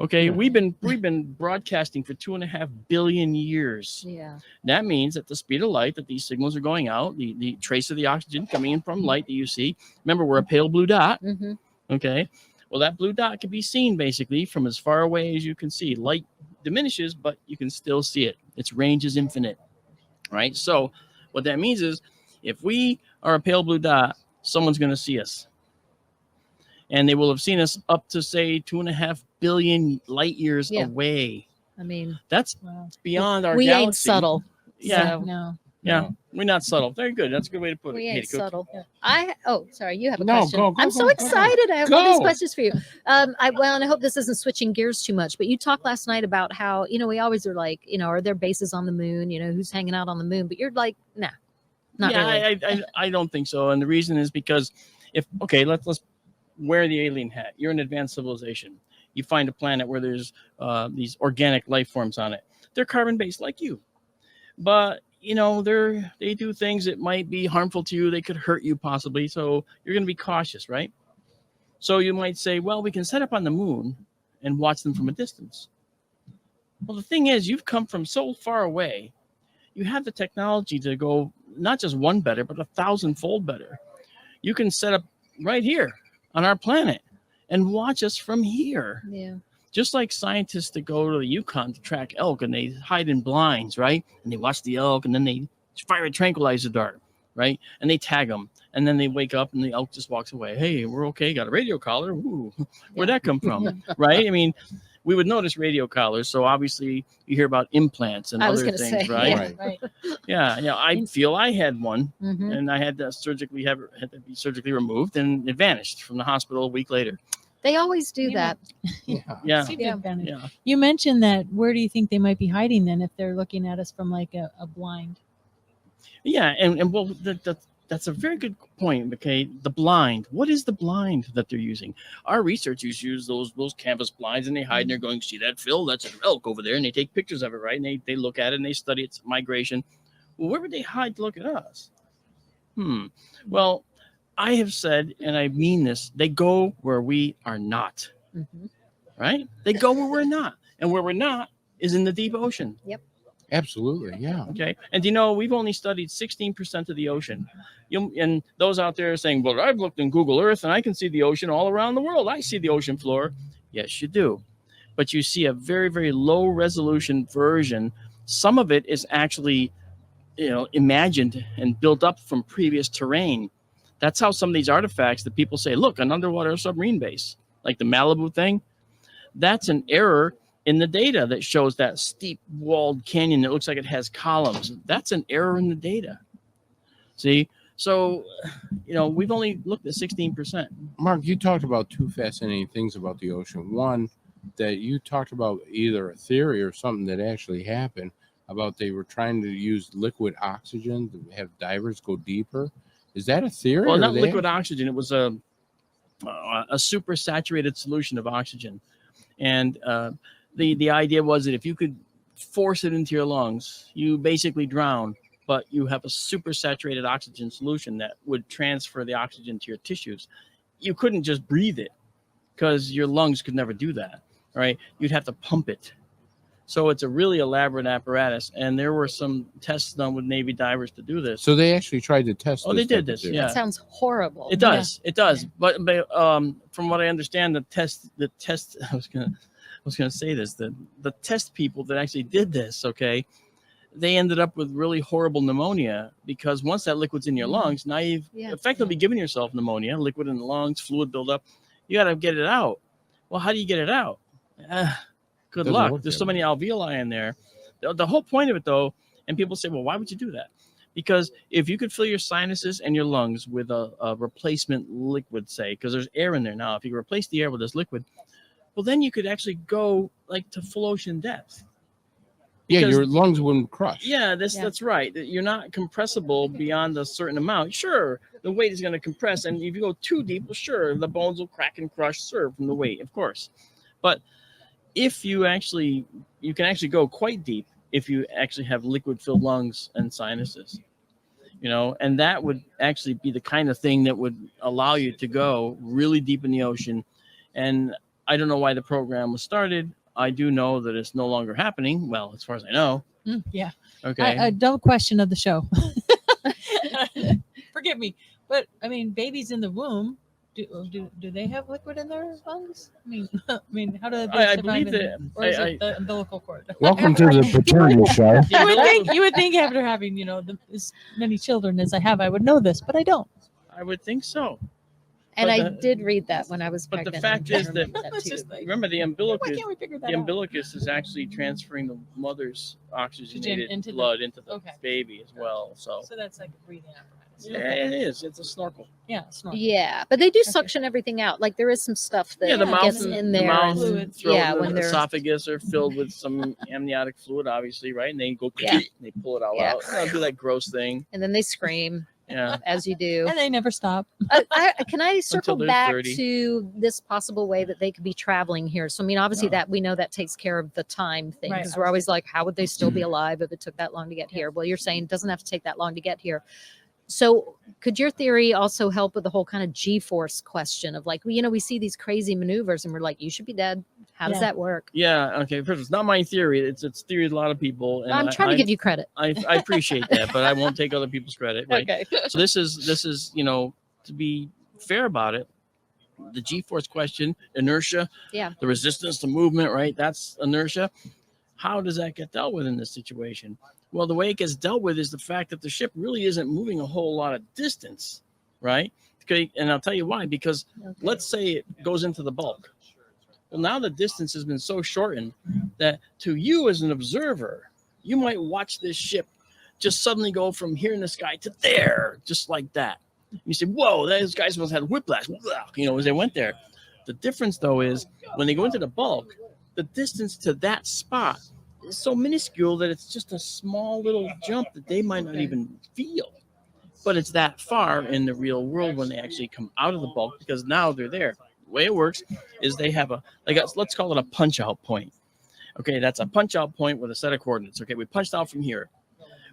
Okay, we've been broadcasting for 2.5 billion years. Yeah. That means at the speed of light that these signals are going out, the trace of the oxygen coming in from light that you see. Remember, we're a pale blue dot. Mm-hmm. Okay, well, that blue dot can be seen basically from as far away as you can see. Light diminishes, but you can still see it. Its range is infinite, right? So what that means is if we are a pale blue dot, someone's going to see us. And they will have seen us up to, say, 2.5 billion light years away. I mean, that's beyond our we galaxy. ain't subtle. Yeah. So. No. Yeah. We're not subtle. Very good. That's a good way to put it. We ain't Katie Cook. subtle. Sorry, you have a No, question. go, I'm so go, go. excited. I have all these Go. questions for you. And I hope this isn't switching gears too much, but you talked last night about how, we always are like, are there bases on the moon? Who's hanging out on the moon? But you're like, nah, not really. I don't think so. And the reason is because let's wear the alien hat. You're an advanced civilization. You find a planet where there's these organic life forms on it. They're carbon-based like you. But they do things that might be harmful to you. They could hurt you possibly. So you're going to be cautious, right? So you might say, well, we can set up on the moon and watch them from a distance. Well, the thing is, you've come from so far away. You have the technology to go not just one better, but 1,000-fold better. You can set up right here on our planet and watch us from here. Yeah. Just like scientists that go to the Yukon to track elk and they hide in blinds, right? And they watch the elk and then they fire a tranquilizer dart, right? And they tag them. And then they wake up and the elk just walks away. Hey, we're okay. Got a radio collar. Ooh, where'd that come from? Right? I mean, we would notice radio collars. So obviously you hear about implants and other things, right? Right. Yeah. I feel I had one Mhm. and I had to be surgically removed and it vanished from the hospital a week later. They always do that. Yeah. See the advantage. Yeah. You mentioned that. Where do you think they might be hiding then if they're looking at us from like a blind? Yeah. And well, that's a very good point. Okay. The blind. What is the blind that they're using? Our researchers use those canvas blinds and they hide and they're going, see that, Phil? That's an elk over there. And they take pictures of it, right? And they look at it and they study its migration. Well, where would they hide to look at us? Well, I have said, and I mean this, they go where we are not, right? They go where we're not. And where we're not is in the deep ocean. Yep. Absolutely. Yeah. Okay. And we've only studied 16% of the ocean. And those out there are saying, well, I've looked in Google Earth and I can see the ocean all around the world. I see the ocean floor. Yes, you do. But you see a very, very low resolution version. Some of it is actually, imagined and built up from previous terrain. That's how some of these artifacts that people say, look, an underwater submarine base, like the Malibu thing, that's an error in the data that shows that steep walled canyon that looks like it has columns. That's an error in the data. See? So, we've only looked at 16%. Mark, you talked about two fascinating things about the ocean. One, that you talked about either a theory or something that actually happened about they were trying to use liquid oxygen to have divers go deeper. Is that a theory? Well, or not they liquid oxygen. It was a super saturated solution of oxygen. And the idea was that if you could force it into your lungs, you basically drown, but you have a super saturated oxygen solution that would transfer the oxygen to your tissues. You couldn't just breathe it. because your lungs could never do that, right? You'd have to pump it. So it's a really elaborate apparatus, and there were some tests done with Navy divers to do this. So they actually tried to test. Oh, this they did type of this, thing. yeah. That sounds horrible. It does. It does. But from what I understand, the test. I was gonna say this. The test people that actually did this, okay, they ended up with really horrible pneumonia because once that liquid's in your lungs, now you've effectively given yourself pneumonia, liquid in the lungs, fluid buildup. You got to get it out. Well, how do you get it out? Good Doesn't luck. work There's that so many alveoli in there. The whole point of it, though, and people say, well, why would you do that? Because if you could fill your sinuses and your lungs with a replacement liquid, say, because there's air in there now, if you replace the air with this liquid, well, then you could actually go like to full ocean depth. Yeah, Because- your lungs wouldn't crush. Yeah, that's right. You're not compressible beyond a certain amount. Sure, the weight is going to compress, and if you go too deep, well, sure, the bones will crack and crush, sure, from the weight, of course. But if you can actually go quite deep if you actually have liquid-filled lungs and sinuses, and that would actually be the kind of thing that would allow you to go really deep in the ocean. And I don't know why the program was started. I do know that it's no longer happening. Well, as far as I know. Yeah. Okay. A dumb question of the show. Forgive me, but I mean, babies in the womb, do they have liquid in their lungs? I mean, how do they I survive believe in that. or is it the umbilical cord? Welcome to the paternity show. You would think after having as many children as I have, I would know this, but I don't. I would think so. And But I did read that when I was But pregnant. the fact I is that remember that too. remember the umbilicus. Why can't we figure that The out? umbilicus is actually transferring the mother's oxygenated into the- blood into the okay. baby as well. So So that's like a breathing apparatus. yeah, Okay. it is. It's a snorkel. Yeah, snorkel. Yeah, but they do suction everything out. Like there is some stuff that Yeah, the mouth, gets and, in the there. mouth, and- and throat, yeah, and when the they're esophagus are filled with some amniotic fluid, obviously, right? And they go, Yeah. they pull it all Yeah. out. They'll do that gross thing. and then they scream Yeah. as you do. And they never stop. Can I circle they're back 30. to this possible way that they could be traveling here? So I mean, obviously that we know that takes care of the time thing Right. because we're always like, how would they still be alive if it took that long to get here? Well, you're saying it doesn't have to take that long to get here. So could your theory also help with the whole kind of G-force question of like, we see these crazy maneuvers and we're like, you should be dead. How does Yeah. that work? Yeah. Okay. First, it's not my theory. It's theory of a lot of people. And I'm trying to give you credit. I appreciate that, but I won't take other people's credit. Right? Okay. So this is to be fair about it, the G-force question, inertia, Yeah. the resistance to movement, right? That's inertia. How does that get dealt with in this situation? Well, the way it gets dealt with is the fact that the ship really isn't moving a whole lot of distance, right? Okay, and I'll tell you why. Because let's say it goes into the bulk. Well, now the distance has been so shortened that to you as an observer, you might watch this ship just suddenly go from here in the sky to there, just like that. You say, whoa, those guys must have had whiplash, as they went there. The difference, though, is when they go into the bulk, the distance to that spot is so minuscule that it's just a small little jump that they might not even feel. But it's that far in the real world when they actually come out of the bulk because now they're there. The way it works is they have let's call it a punch out point. Okay, that's a punch out point with a set of coordinates. Okay, we punched out from here.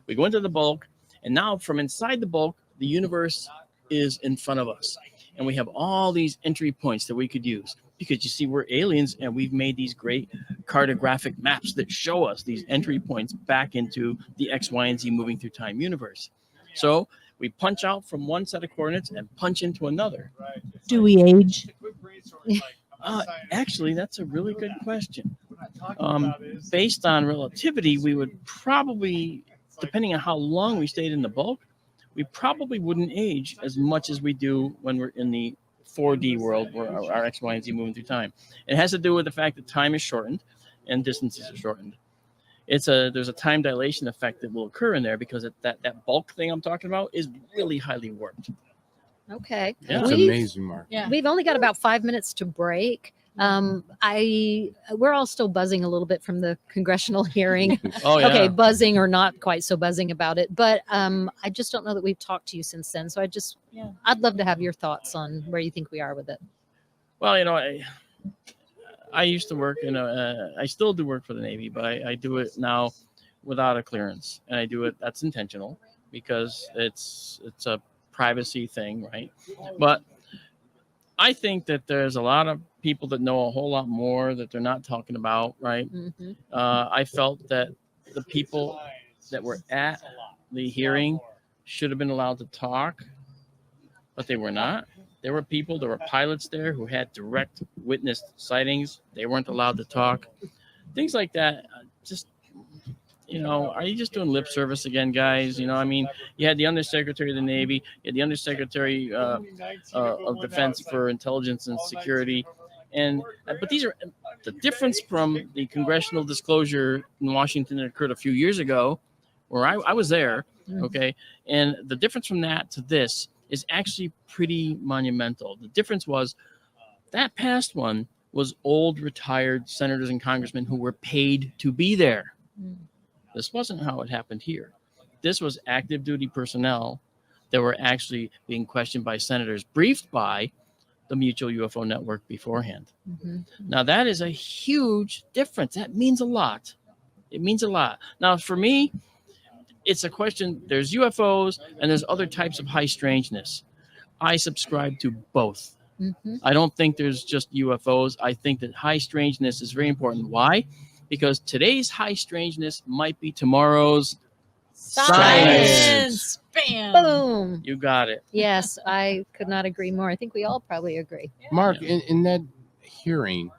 We go into the bulk, and now from inside the bulk, the universe is in front of us. And we have all these entry points that we could use because you see, we're aliens and we've made these great cartographic maps that show us these entry points back into the X, Y, and Z moving through time universe. So we punch out from one set of coordinates and punch into another. Do we age? Actually, that's a really good question. Based on relativity, we would probably, depending on how long we stayed in the bulk, we probably wouldn't age as much as we do when we're in the 4D world where our X, Y, and Z moving through time. It has to do with the fact that time is shortened and distances are shortened. There's a time dilation effect that will occur in there because that bulk thing I'm talking about is really highly warped. Okay. Yeah. That's amazing, Mark. Yeah. We've only got about 5 minutes to break. We're all still buzzing a little bit from the congressional hearing. Oh, yeah. Okay, buzzing or not quite so buzzing about it, but I just don't know that we've talked to you since then. So I'd love to have your thoughts on where you think we are with it. Well, I used to work I still do work for the Navy, but I do it now without a clearance, and I do it. That's intentional because it's a privacy thing, right? But I think that there's a lot of people that know a whole lot more that they're not talking about, right? Mhm. I felt that the people that were at the hearing should have been allowed to talk, but they were not. There were pilots there who had direct witness sightings. They weren't allowed to talk. Things like that. Just, are you just doing lip service again, guys? I mean, you had the Undersecretary of the Navy, you had the Undersecretary of Defense for Intelligence and Security. But these are the difference from the congressional disclosure in Washington that occurred a few years ago, where I was there, okay? And the difference from that to this is actually pretty monumental. The difference was that past one was old retired senators and congressmen who were paid to be there. This wasn't how it happened here. This was active duty personnel that were actually being questioned by senators, briefed by the Mutual UFO Network beforehand. Now, that is a huge difference. That means a lot. It means a lot. Now, for me, it's a question. There's UFOs and there's other types of high strangeness. I subscribe to both. I don't think there's just UFOs. I think that high strangeness is very important. Why? Because today's high strangeness might be tomorrow's science. Bam. Boom. You got it. Yes, I could not agree more. I think we all probably agree. Mark, in that hearing,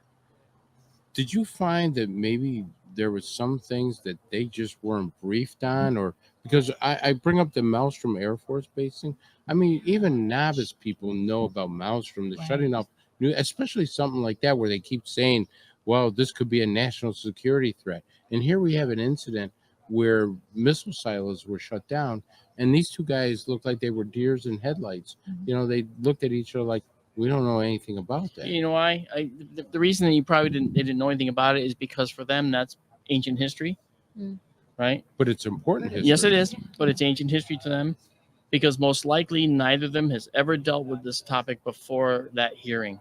did you find that maybe there was some things that they just weren't briefed on? Or because I bring up the Maelstrom Air Force basing. I mean, even novice people know about Maelstrom. They're shutting off, especially something like that where they keep saying, well, this could be a national security threat. And here we have an incident where missile silos were shut down, and these two guys looked like they were deers in headlights. They looked at each other like, we don't know anything about that. You know why? The reason that they didn't know anything about it is because for them that's ancient history, right? But it's important history. Yes, it is, but it's ancient history to them because most likely neither of them has ever dealt with this topic before that hearing.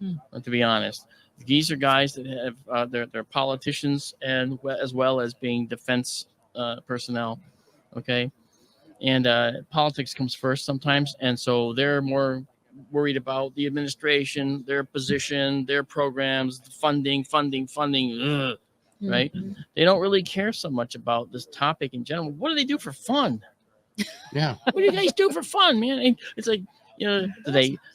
To be honest, these are guys that have they're politicians and as well as being defense personnel, okay? And politics comes first sometimes, and so they're more worried about the administration, their position, their programs, funding, right? They don't really care so much about this topic in general. What do they do for fun? Yeah. What do you guys do for fun, man? And it's like, do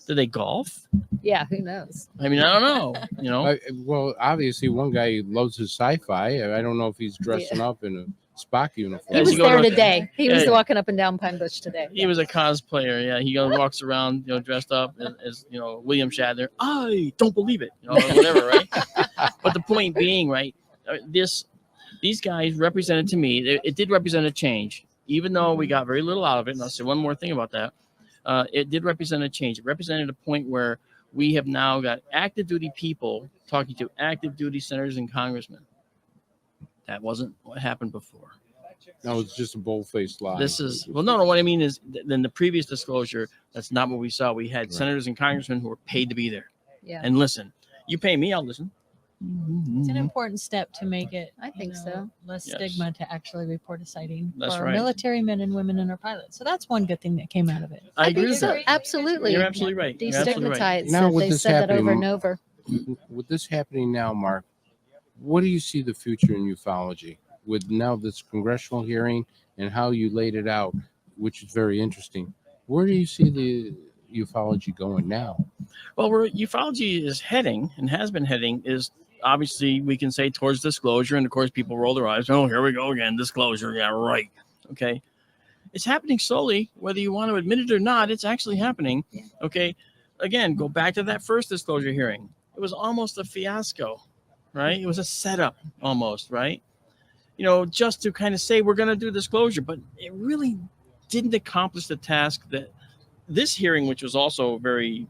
they golf? Yeah, who knows? I mean, I don't know. Well, obviously, one guy loves his sci-fi. I don't know if he's dressing up in a Spock uniform. He was there today. He was walking up and down Pine Bush today. He was a cosplayer. Yeah, he walks around, dressed up as William Shatner. I don't believe it, whatever, right? But the point being, right, these guys represented to me. It did represent a change, even though we got very little out of it. And I'll say one more thing about that. It did represent a change. It represented a point where we have now got active duty people talking to active duty senators and congressmen. That wasn't what happened before. No, it's just a bold-faced lie. No. What I mean is, in the previous disclosure, that's not what we saw. We had senators and congressmen who were paid to be there. Yeah. And listen. You pay me, I'll listen. It's an important step to make it. I think so. Less Yes. stigma to actually report a sighting That's for right. military men and women and our pilots. So that's one good thing that came out of it. I agree think with so. that. Absolutely. You're absolutely right. You're absolutely right. Destigmatize. Now, with They this said that over happening- and over. With this happening now, Mark, what do you see the future in ufology with now this congressional hearing and how you laid it out, which is very interesting? Where do you see the ufology going now? Well, where ufology is heading and has been heading is obviously we can say towards disclosure. And of course, people roll their eyes. Oh, here we go again. Disclosure. Yeah, right. Okay. It's happening slowly, whether you want to admit it or not. It's actually happening. Okay. Again, go back to that first disclosure hearing. It was almost a fiasco, right? It was a setup almost, right? Just to kind of say we're going to do disclosure, but it really didn't accomplish the task that this hearing, which was also very,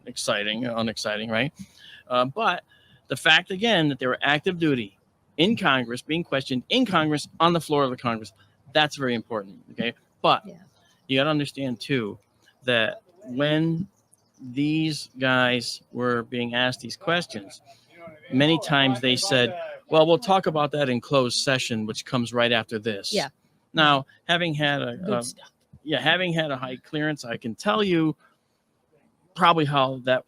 unexciting, right? But the fact, again, that they were active duty in Congress, being questioned in Congress, on the floor of the Congress, that's very important, okay? But you got to understand, too, that when these guys were being asked these questions, many times they said, well, we'll talk about that in closed session, which comes right after this. Yeah. Now, having had Good stuff. having had a high clearance, I can tell you probably how that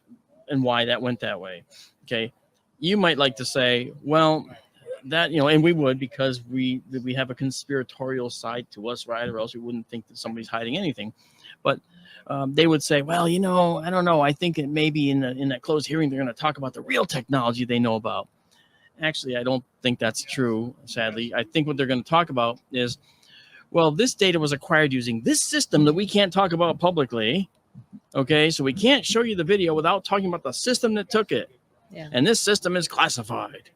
and why that went that way. Okay. You might like to say, well, that, and we would, because we have a conspiratorial side to us, right? Or else we wouldn't think that somebody's hiding anything. But they would say, well, I don't know. I think it maybe in that closed hearing, they're going to talk about the real technology they know about. Actually, I don't think that's true, sadly. I think what they're going to talk about is, well, this data was acquired using this system that we can't talk about publicly. Okay, so we can't show you the video without talking about the system that took it. Yeah. And this system is classified,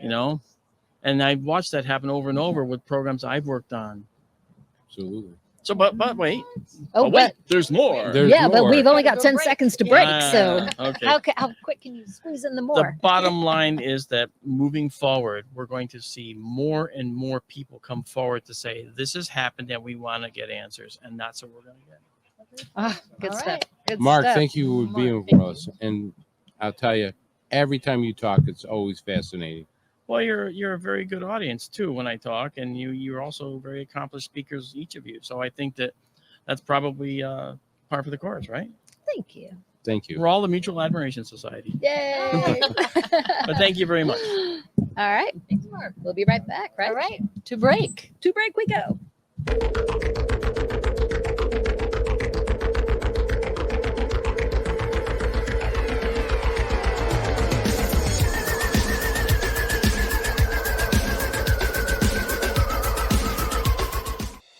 And I've watched that happen over and over with programs I've worked on. Absolutely. So, but wait. Oh, wait, there's more. But we've only got 10 seconds to break. So okay. how quick can you squeeze in the The more? bottom line is that moving forward, we're going to see more and more people come forward to say, this has happened and we want to get answers. And that's what we're going to get. Good All stuff. right. Good Mark, stuff. thank you for being with us. And I'll tell you, every time you talk, it's always fascinating. Well, you're a very good audience too when I talk, and you're also very accomplished speakers, each of you. So I think that's probably par for the course, right? Thank you. Thank you. We're all the Mutual Admiration Society. Yay. But thank you very much. All right. Thanks, Mark. We'll be right back, right? All right. To break. To break we go.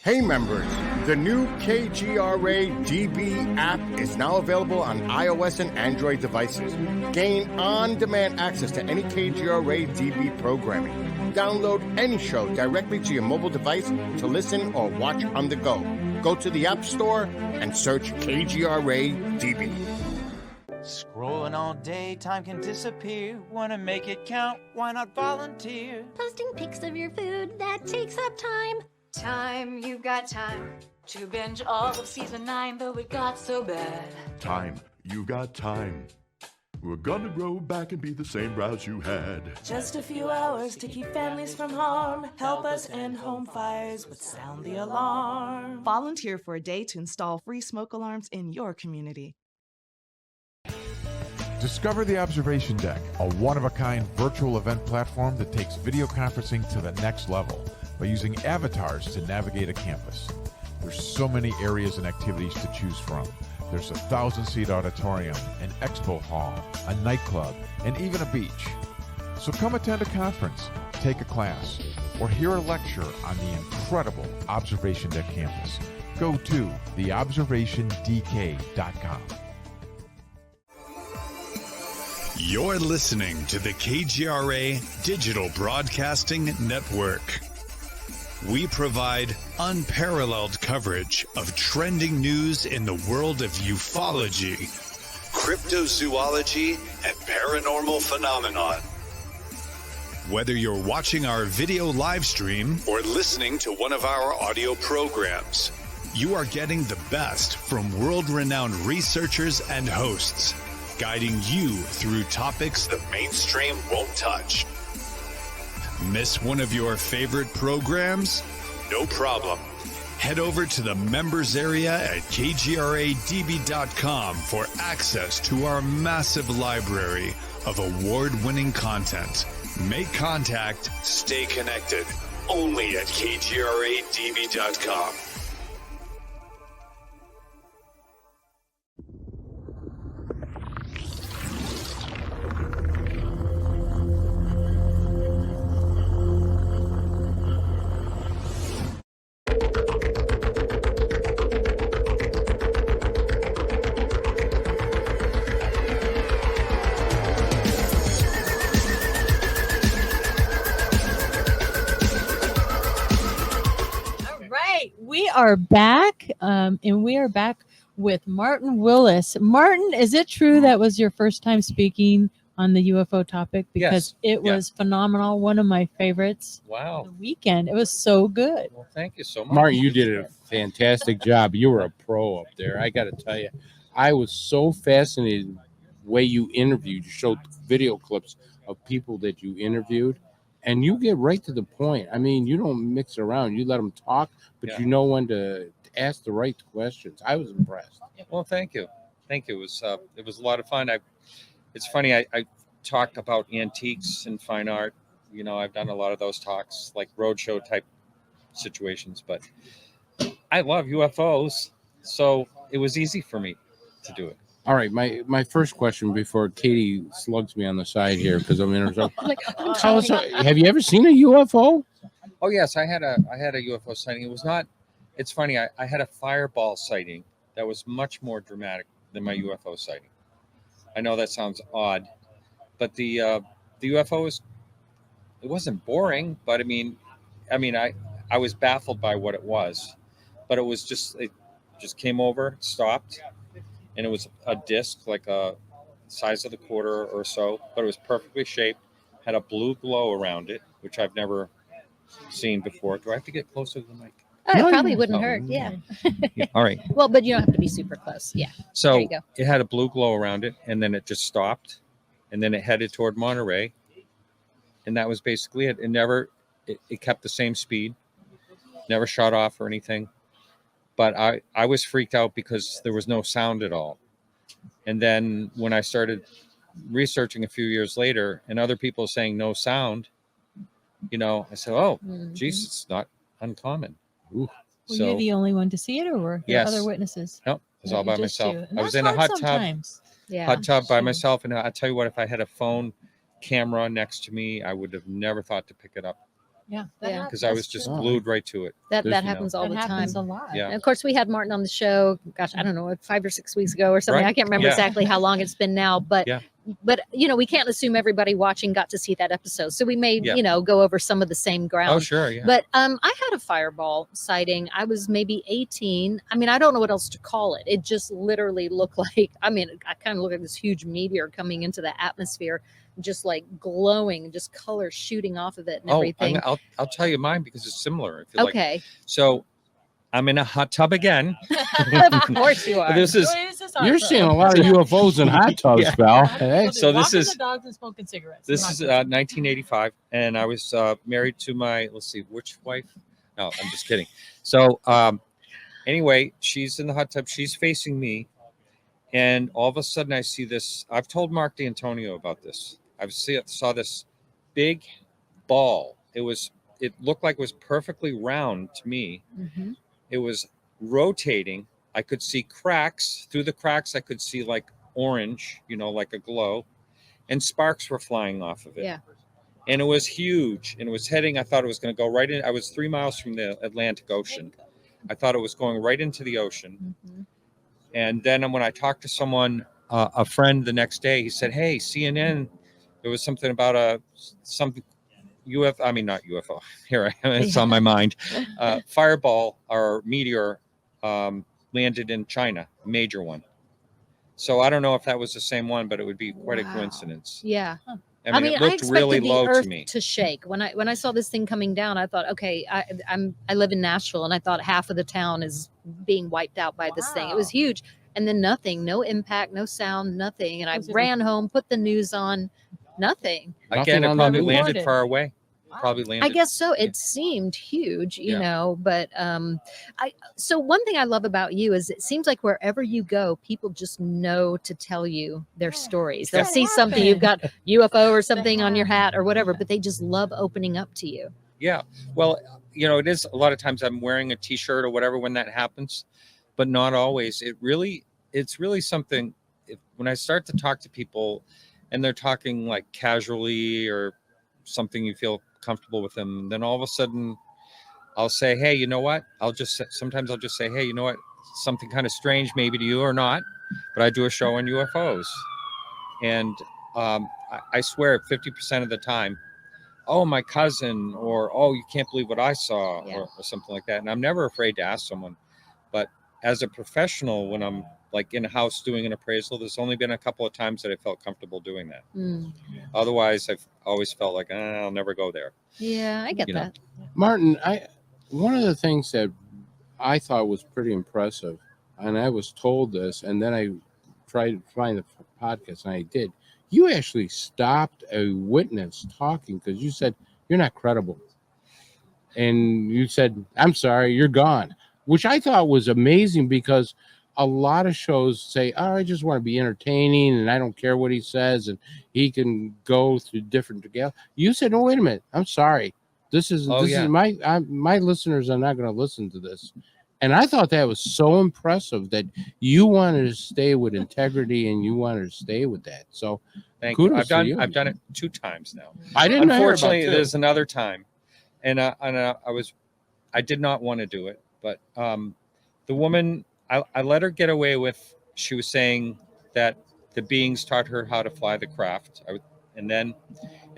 Hey members, the new KGRA DB app is now available on iOS and Android devices. Gain on-demand access to any KGRA DB programming. Download any show directly to your mobile device to listen or watch on the go. Go to the App Store and search KGRA DB. Scrolling all day, time can disappear. Wanna make it count? Why not volunteer? Posting pics of your food, that takes up time. Time, you've got time to binge all of season 9, though it got so bad. Time, you got time. We're gonna grow back and be the same browse you had. Just a few hours to keep families from harm. Help us end home fires with Sound the Alarm. Volunteer for a day to install free smoke alarms in your community. Discover the Observation Deck, a one-of-a-kind virtual event platform that takes video conferencing to the next level by using avatars to navigate a campus. There's so many areas and activities to choose from. There's a 1,000-seat auditorium, an expo hall, a nightclub, and even a beach. So come attend a conference, take a class, or hear a lecture on the incredible Observation Deck campus. Go to theobservationdk.com. You're listening to the KGRA Digital Broadcasting Network. We provide unparalleled coverage of trending news in the world of ufology, cryptozoology, and paranormal phenomenon. Whether you're watching our video live stream or listening to one of our audio programs, you are getting the best from world-renowned researchers and hosts, guiding you through topics the mainstream won't touch. Miss one of your favorite programs? No problem. Head over to the members area at kgradb.com for access to our massive library of award-winning content. Make contact, stay connected, only at kgradb.com. We are back, and we are back with Martin Willis. Martin, is it true that was your first time speaking on the UFO topic? Because it was phenomenal. One of my favorites. Wow. The weekend. It was so good. Well, thank you so much. Martin, you did a fantastic job. You were a pro up there. I got to tell you, I was so fascinated the way you interviewed. You showed video clips of people that you interviewed. And you get right to the point. I mean, you don't mix around. You let them talk, but you know when to ask the right questions. I was impressed. Well, thank you. Thank you. It was a lot of fun. It's funny. I talk about antiques and fine art. You know, I've done a lot of those talks, like roadshow type situations. But I love UFOs, so it was easy for me to do it. All right, my first question before Katie slugs me on the side here because I'm in her zone. Tell us, have you ever seen a UFO? Oh yes, I had a UFO sighting. It was not. It's funny. I had a fireball sighting that was much more dramatic than my UFO sighting. I know that sounds odd, but the UFO it wasn't boring, but I mean I was baffled by what it was, but it just came over, stopped, and it was a disc like a size of the quarter or so, but it was perfectly shaped, had a blue glow around it, which I've never seen before. Do I have to get closer to the mic? Oh, it probably wouldn't hurt. Yeah. All right. Well, but you don't have to be super close. Yeah. There So you go. it had a blue glow around it, and then it just stopped, and then it headed toward Monterey, and that was basically it. It kept the same speed, never shot off or anything. But I was freaked out because there was no sound at all. And then when I started researching a few years later, and other people saying no sound, you know, I said, "Oh, geez, it's not uncommon." Ooh. Were you the only one to see it, or were there Yes. other witnesses? Nope, it was Yeah, all by just myself. you. And I was that's in a hard hot tub, sometimes. Yeah. hot tub by Sure. myself, and I tell you what, if I had a phone camera next to me, I would have never thought to pick it up Yeah. because I was just glued right to it. That You know. happens all That the time. happens a lot. Yeah. And of course, we had Martin on the show. Gosh, I don't know, 5 or 6 weeks ago or something. Right. I can't remember Yeah. exactly how long it's been now, but Yeah. you know, we can't assume everybody watching got to see that episode. So we may, Yeah. you know, go over some of the same ground. Oh, sure, yeah. But I had a fireball sighting. I was maybe 18. I mean, I don't know what else to call it. It just literally looked like, I kind of looked like this huge meteor coming into the atmosphere, just like glowing, just color shooting off of it and everything. I'll tell you mine because it's similar. If you like. Okay. So I'm in a hot tub again. Of course you are. This is You're seeing a lot of UFOs in hot tubs, Yeah. pal. Hey. So this Walking is the dogs and smoking cigarettes. This Not is good. 1985, and I was married to my, let's see, which wife? No, I'm just kidding. So anyway, she's in the hot tub. She's facing me, and all of a sudden I see this. I've told Mark D'Antonio about this. Saw this big ball. It looked like it was perfectly round to me. Mhm. It was rotating. I could see cracks. Through the cracks, I could see like orange, you know, like a glow, and sparks were flying off of it. Yeah. And it was huge, and it was heading. I thought it was going to go right in. I was 3 miles from the Atlantic Ocean. I thought it was going right into the ocean. And then when I talked to someone, a friend the next day, he said, "Hey, CNN, there was something about something UFO. I mean, not UFO. Here I am. It's on my mind. Fireball or meteor landed in China, a major one. So I don't know if that was the same one, but it would be quite a coincidence. Yeah. I mean, it looked expected really the low to earth me. to shake. When I saw this thing coming down, I thought, okay, I live in Nashville, and I thought half of the town is being wiped out by this thing. It was huge, and then nothing, no impact, no sound, nothing. And I ran home, put the news on, nothing. Again, it on the probably news. landed far away. Probably landed. I guess so. It seemed huge, you Yeah. know, but so one thing I love about you is it seems like wherever you go, people just know to tell you their stories. They'll Yeah. see something, you've got UFO or something on your hat or whatever, but they just love opening up to you. Yeah. Well, you know, it is a lot of times I'm wearing a t-shirt or whatever when that happens, but not always. It's really something when I start to talk to people and they're talking like casually or something you feel comfortable with them, then all of a sudden I'll say, "Hey, you know what?" Sometimes I'll just say, "Hey, you know what? Something kind of strange maybe to you or not, but I do a show on UFOs." And I swear 50% of the time, "Oh, my cousin," or "Oh, you can't believe what I saw," or something like that. And I'm never afraid to ask someone. But as a professional, when I'm like in a house doing an appraisal, there's only been a couple of times that I felt comfortable doing that. Mm. Otherwise, I've always felt like I'll never go there. Yeah, I get You know. that. Martin, one of the things that I thought was pretty impressive, and I was told this, and then I tried to find the podcast, and I did. You actually stopped a witness talking because you said you're not credible, and you said, "I'm sorry, you're gone," which I thought was amazing because a lot of shows say, "Oh, I just want to be entertaining, and I don't care what he says, and he can go through different." You said, "No, wait a minute. I'm sorry. This is my listeners are not going to listen to this." And I thought that was so impressive that you wanted to stay with integrity and you wanted to stay with that. So, Thank you. kudos to you. I've done it 2 times now. I didn't. Unfortunately, hear about there's another time, and I did not want to do it, but the woman, I let her get away with. She was saying that the beings taught her how to fly the craft, and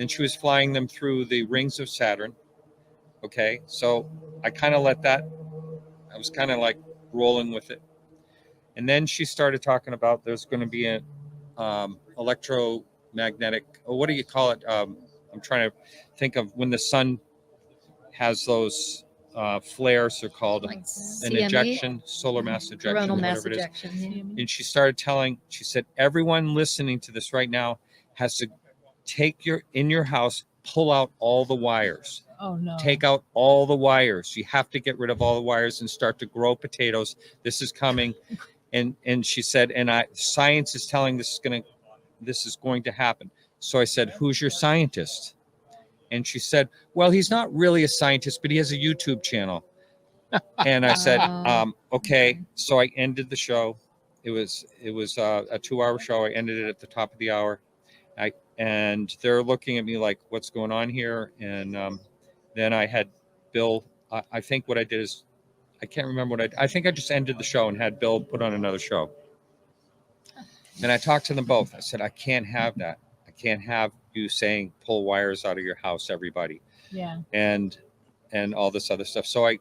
she was flying them through the rings of Saturn. Okay, so I kind of let that. I was kind of like rolling with it, and then she started talking about there's going to be an electromagnetic. Or what do you call it? I'm trying to think of when the sun has those flares. They're called Like an CME? ejection, solar mass ejection, Coronal mass whatever it is. ejection. And she started telling. She said, everyone listening to this right now has to take in your house, pull out all the wires. Oh no. Take out all the wires. You have to get rid of all the wires and start to grow potatoes. This is coming. And she said, science is telling this is going to happen. So I said, who's your scientist? And she said, well, he's not really a scientist, but he has a YouTube channel. And I said, okay. So I ended the show. It was a 2-hour show. I ended it at the top of the hour. And they're looking at me like, what's going on here? And then I had Bill, I think what I did is, I can't remember I think I just ended the show and had Bill put on another show. And I talked to them both. I said, I can't have that. I can't have you saying, pull wires out of your house, everybody. Yeah. And all this other stuff. So I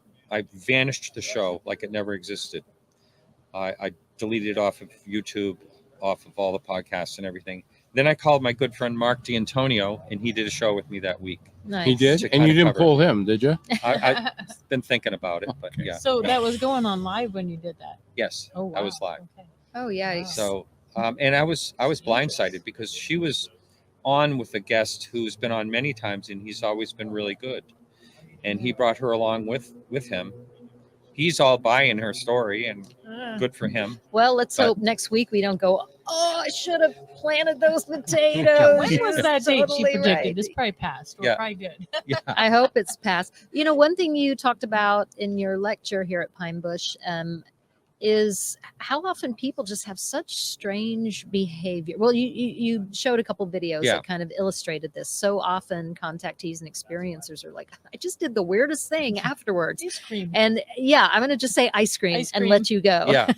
vanished the show like it never existed. I deleted it off of YouTube, off of all the podcasts and everything. Then I called my good friend Mark D'Antonio, and he did a show with me that week. Nice. He did, and you didn't pull him, did you? I've been thinking about it, but yeah. So that was going on live when you did that. Yes, Oh, wow. I was live. Okay. Oh yeah. So, and I was blindsided because she was on with a guest who's been on many times, and he's always been really good. And he brought her along with him. He's all buying her story, and good for him. Well, let's hope next week we don't go, oh, I should have planted those potatoes. When was that date she Totally predicted? right. It's probably passed. We're Yeah. probably good. I hope it's passed. You know, one thing you talked about in your lecture here at Pine Bush is how often people just have such strange behavior. Well, you showed a couple videos Yeah. that kind of illustrated this. So often contactees and experiencers are like, I just did the weirdest thing afterwards. Ice cream. And yeah, I'm going to just say ice cream Ice and cream. let you go. Yeah.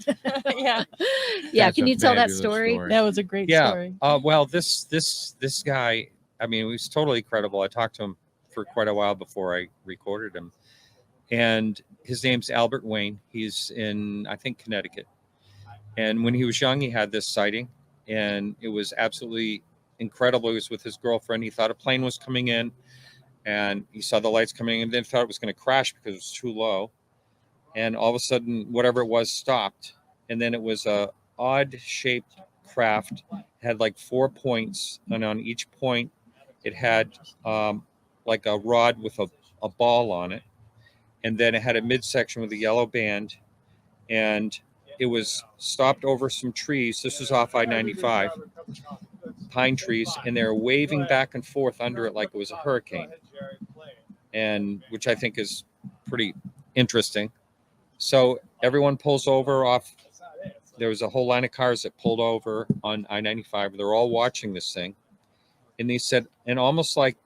Yeah. Yeah. That's Can a you tell that fabulous story? That was a great Yeah. story. Well, this guy, I mean, he was totally credible. I talked to him for quite a while before I recorded him. And his name's Albert Wayne. He's in, I think, Connecticut. And when he was young, he had this sighting, and it was absolutely incredible. He was with his girlfriend. He thought a plane was coming in, and he saw the lights coming in, and then thought it was going to crash because it was too low. And all of a sudden, whatever it was stopped. And then it was a odd-shaped craft. It had like 4 points, and on each point, it had like a rod with a ball on it. And then it had a midsection with a yellow band, and it was stopped over some trees. This was off I-95, pine trees, and they were waving back and forth under it like it was a hurricane, and which I think is pretty interesting. So everyone pulls over off. There was a whole line of cars that pulled over on I-95. They're all watching this thing, and they said, and almost like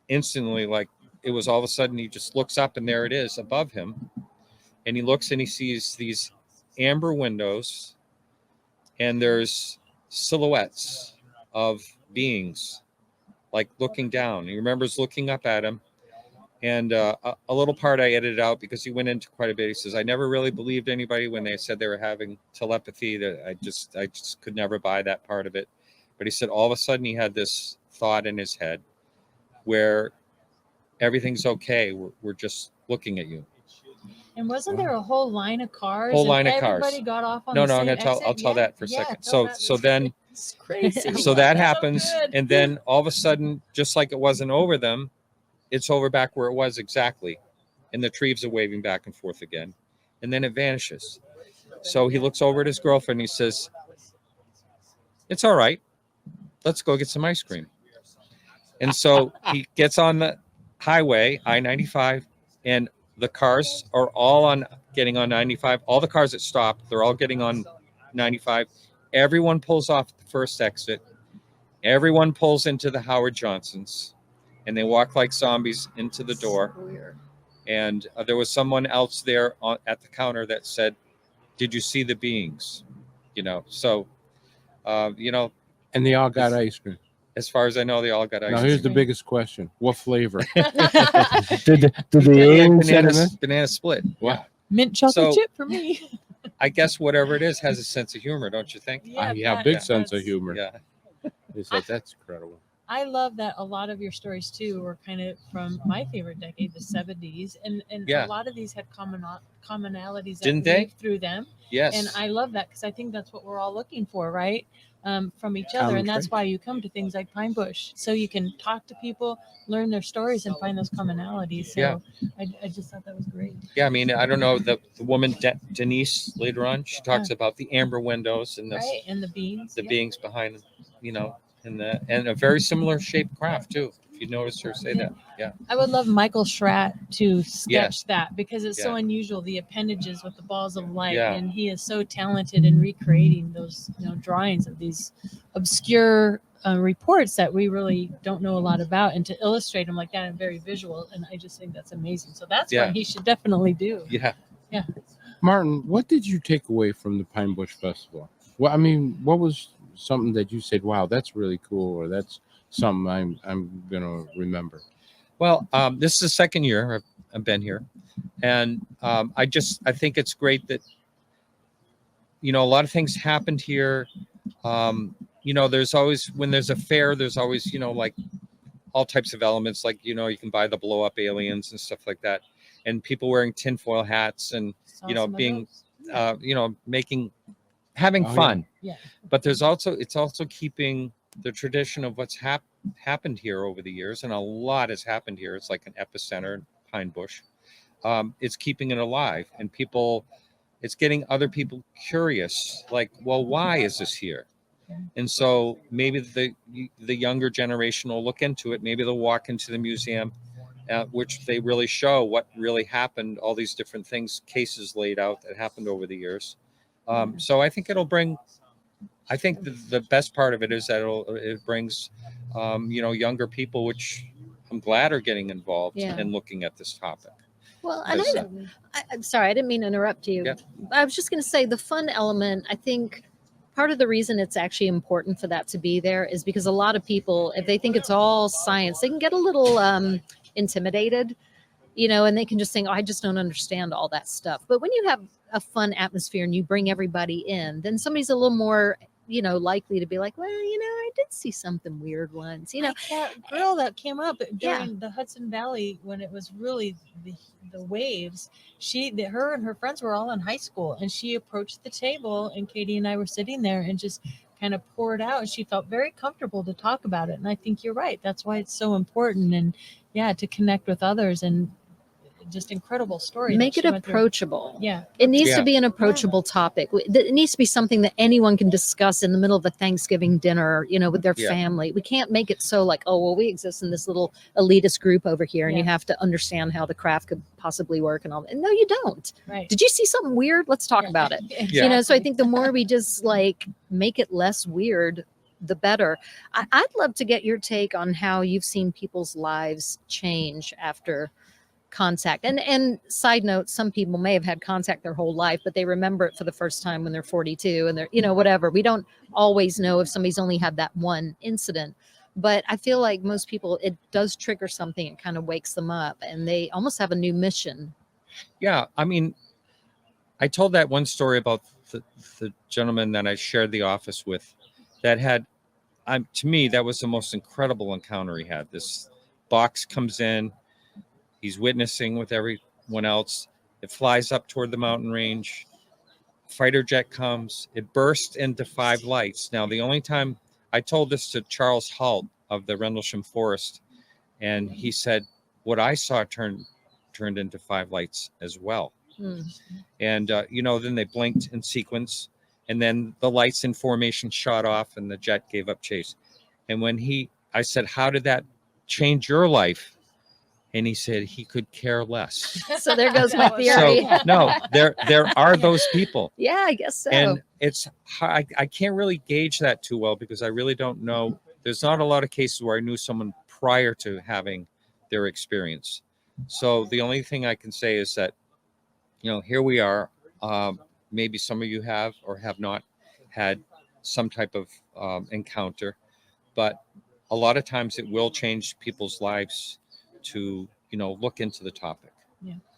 instantly, like, it was all of a sudden he just looks up and there it is above him, and he looks and he sees these amber windows, and there's silhouettes of beings like looking down. He remembers looking up at him, and a little part I edited out because he went into quite a bit. He says, I never really believed anybody when they said they were having telepathy. That I just could never buy that part of it. But he said all of a sudden he had this thought in his head where everything's okay. We're just looking at you. And wasn't there a whole line of cars? Whole and line of cars. Everybody got off on No, the no, I'm same gonna tell. exit? I'll tell Yeah, that for a yeah, second. tell that. So then, It's crazy. so that That's happens, so good. and then all of a sudden, just like it wasn't over them, it's over back where it was exactly, and the trees are waving back and forth again, and then it vanishes. So he looks over at his girlfriend. And he says, "It's all right. Let's go get some ice cream." And so he gets on the highway, I-95, and the cars are all getting on 95. All the cars that stop, they're all getting on 95. Everyone pulls off the first exit. Everyone pulls into the Howard Johnsons, and they walk like zombies into the door. And there was someone else there at the counter that said, "Did you see the beings?" So, and they all got ice cream. As far as I know, they all got ice cream. Now, here's the biggest question. What flavor? Did the aliens banana split. Wow. Mint chocolate So- chip for me. I guess whatever it is has a sense of humor, don't you think? Yeah, big sense of humor. Yeah. He said, that's incredible. I love that a lot of your stories too were kind of from my favorite decade, the 70s, and Yeah. a lot of these had commonalities that Didn't they? weave through them. Yes. And I love that because I think that's what we're all looking for, right? From each other, Common and that's traits. why you come to things like Pine Bush, so you can talk to people, learn their stories, and find those commonalities. So Yeah. I just thought that was great. Yeah, I mean, I don't know, the woman Denise later on, she talks about the amber windows and Right, and the beans. the yeah. beings behind them, and a very similar shaped craft too. If you notice her say that, yeah. I would love Michael Schratt to sketch Yes. that because it's so Yeah. unusual, the appendages with the balls of light, Yeah. and he is so talented in recreating those drawings of these obscure reports that we really don't know a lot about, and to illustrate them like that and very visual, and I just think that's amazing. So that's Yeah. what he should definitely do. Yeah. Yeah. Martin, what did you take away from the Pine Bush Festival? Well, I mean, what was something that you said, wow, that's really cool, or that's something I'm going to remember? Well, this is the second year I've been here, and I think it's great that a lot of things happened here. There's always, when there's a fair, there's always like all types of elements, like you can buy the blow up aliens and stuff like that, and people wearing tinfoil hats and being having Oh, fun. yeah. But it's also keeping the tradition of what's happened here over the years, and a lot has happened here. It's like an epicenter in Pine Bush. It's keeping it alive, and it's getting other people curious, like, well, why is this here? And so maybe the younger generation will look into it. Maybe they'll walk into the museum, which they really show what really happened, all these different things, cases laid out that happened over the years. So I think it'll bring, I think the best part of it is that it brings, younger people, which I'm glad are getting involved Yeah. and looking at this topic. Well, and Because, I'm sorry, I didn't mean to interrupt you. Yeah. I was just going to say the fun element, I think part of the reason it's actually important for that to be there is because a lot of people, if they think it's all science, they can get a little intimidated, and they can just think, oh, I just don't understand all that stuff. But when you have a fun atmosphere and you bring everybody in, then somebody's a little more likely to be like, well, I did see something weird once, That girl that came up Yeah. during the Hudson Valley when it was really the waves, her and her friends were all in high school, and she approached the table, and Katie and I were sitting there and just kind of poured out, and she felt very comfortable to talk about it. And I think you're right. That's why it's so important, and to connect with others, and just incredible story. Make that it she went through. approachable. Yeah. It needs Yeah. to be an approachable topic. It needs to be something that anyone can discuss in the middle of a Thanksgiving dinner, with their Yeah. family. We can't make it so like, oh, well, we exist in this little elitist group over here, and you Yeah. have to understand how the craft could possibly work and all that. And no, you don't. Right. Did you see something weird? Let's talk about it. Yeah. So I think the more we just make it less weird, the better. I'd love to get your take on how you've seen people's lives change after contact. And side note, some people may have had contact their whole life, but they remember it for the first time when they're 42 and they're, whatever. We don't always know if somebody's only had that one incident, but I feel like most people, it does trigger something. It kind of wakes them up and they almost have a new mission. Yeah, I mean, I told that one story about the gentleman that I shared the office with that had, to me, that was the most incredible encounter he had. This box comes in, he's witnessing with everyone else. It flies up toward the mountain range. Fighter jet comes. It bursts into 5 lights. Now, the only time I told this to Charles Halt of the Rendlesham Forest, and he said, what I saw turned into 5 lights as well. And then they blinked in sequence, and then the lights in formation shot off, and the jet gave up chase. And when I said, "How did that change your life?" And he said he could care less. So there goes my theory. So no, there are those people. Yeah, I guess so. And I can't really gauge that too well because I really don't know. There's not a lot of cases where I knew someone prior to having their experience. So the only thing I can say is that, here we are. Maybe some of you have or have not had some type of encounter, but a lot of times it will change people's lives to, look into the topic.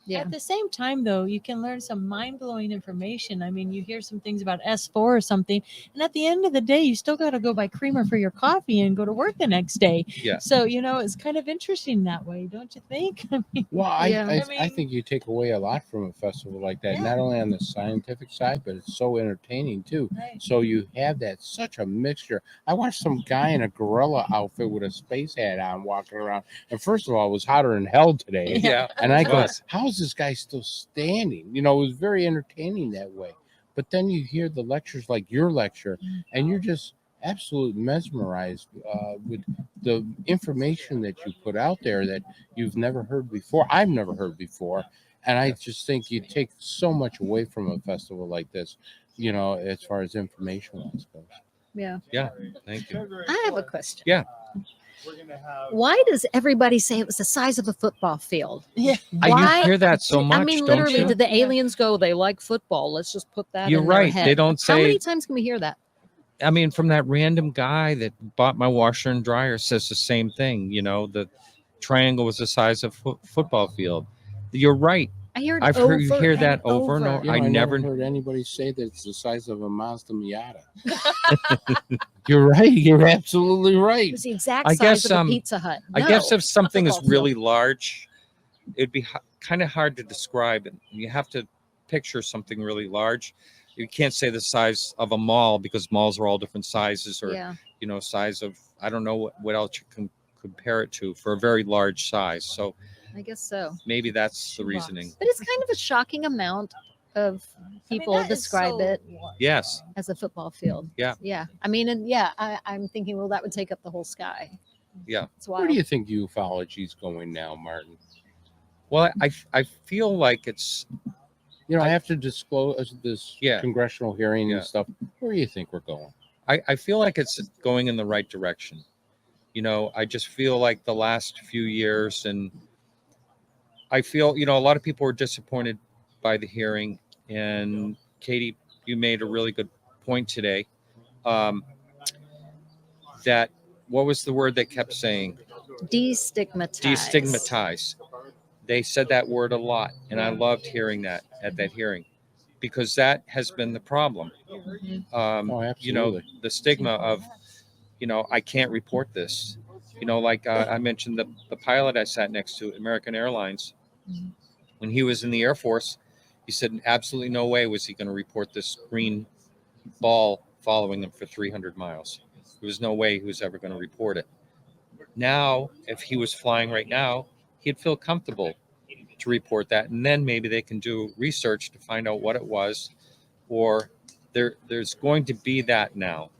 Yeah. At the same time, though, you can learn some mind-blowing information. I mean, you hear some things about S4 or something, and at the end of the day, you still got to go buy creamer for your coffee and go to work the next day. Yeah. So, it's kind of interesting that way, don't you think? I mean, Well, I think you take away a lot from a festival like that, not only on the scientific side, but it's so entertaining too. Right. So you have such a mixture. I watched some guy in a gorilla outfit with a space hat on walking around, and first of all, it was hotter than hell today. Yeah. And I go, how is this guy still standing? It was very entertaining that way. But then you hear the lectures like your lecture, and you're just absolutely mesmerized with the information that you put out there that you've never heard before. I've never heard before. And I just think you take so much away from a festival like this, as far as information wise goes. Yeah. Yeah. Thank you. I have a question. Yeah. Why does everybody say it was the size of a football field? Yeah. You hear that so much. I mean, don't literally, you? did the aliens go, they like football? Let's just put that You're in right. their head. They don't How say- many times can we hear that? I mean, from that random guy that bought my washer and dryer says the same thing. The triangle was the size of football field. You're right. I hear it I've over heard you hear and that over and over. I I never never. heard anybody say that it's the size of a Mazda Miata. You're right. You're absolutely right. It was the exact I size guess, of a Pizza Hut. I guess No, if something is football really field. large, it'd be kind of hard to describe it. You have to picture something really large. You can't say the size of a mall because malls are all different sizes, or Yeah. size of, I don't know what else you can compare it to for a very large size. So I guess so. maybe that's the reasoning. But it's kind of a shocking amount of people that is describe so it Yes. as a football field. Yeah. Yeah. I mean, and yeah, I'm thinking, well, that would take up the whole sky. Yeah. It's Where wild. do you think ufology is going now, Martin? Well, I feel like it's, I have to disclose this congressional hearing and stuff. Where do you think we're going? I feel like it's going in the right direction. I just feel like the last few years, and I feel, a lot of people were disappointed by the hearing. And Katie, you made a really good point today. That, what was the word they kept saying? Destigmatize. Destigmatize. They said that word a lot. And I loved hearing that at that hearing, because that has been the problem. Absolutely. The stigma of, I can't report this. Like I mentioned the pilot I sat next to at American Airlines, when he was in the Air Force, he said absolutely no way was he going to report this green ball following him for 300 miles. There was no way he was ever going to report it. Now, if he was flying right now, he'd feel comfortable to report that. And then maybe they can do research to find out what it was, or there's going to be that now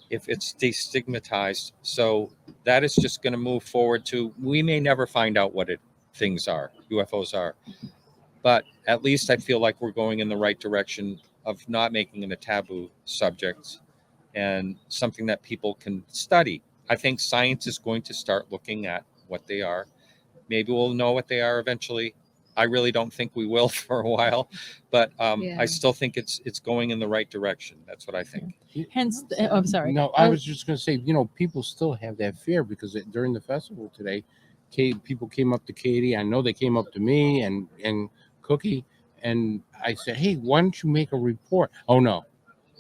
if it's destigmatized. So that is just going to move forward to, we may never find out what things are, UFOs are, but at least I feel like we're going in the right direction of not making it a taboo subject and something that people can study. I think science is going to start looking at what they are. Maybe we'll know what they are eventually. I really don't think we will for a while, but I still think it's going in the right direction. That's what I think. Hence, I'm sorry. No, I was just going to say, people still have that fear because during the festival today, people came up to Katie. I know they came up to me and Cookie, and I said, "Hey, why don't you make a report?" Oh no,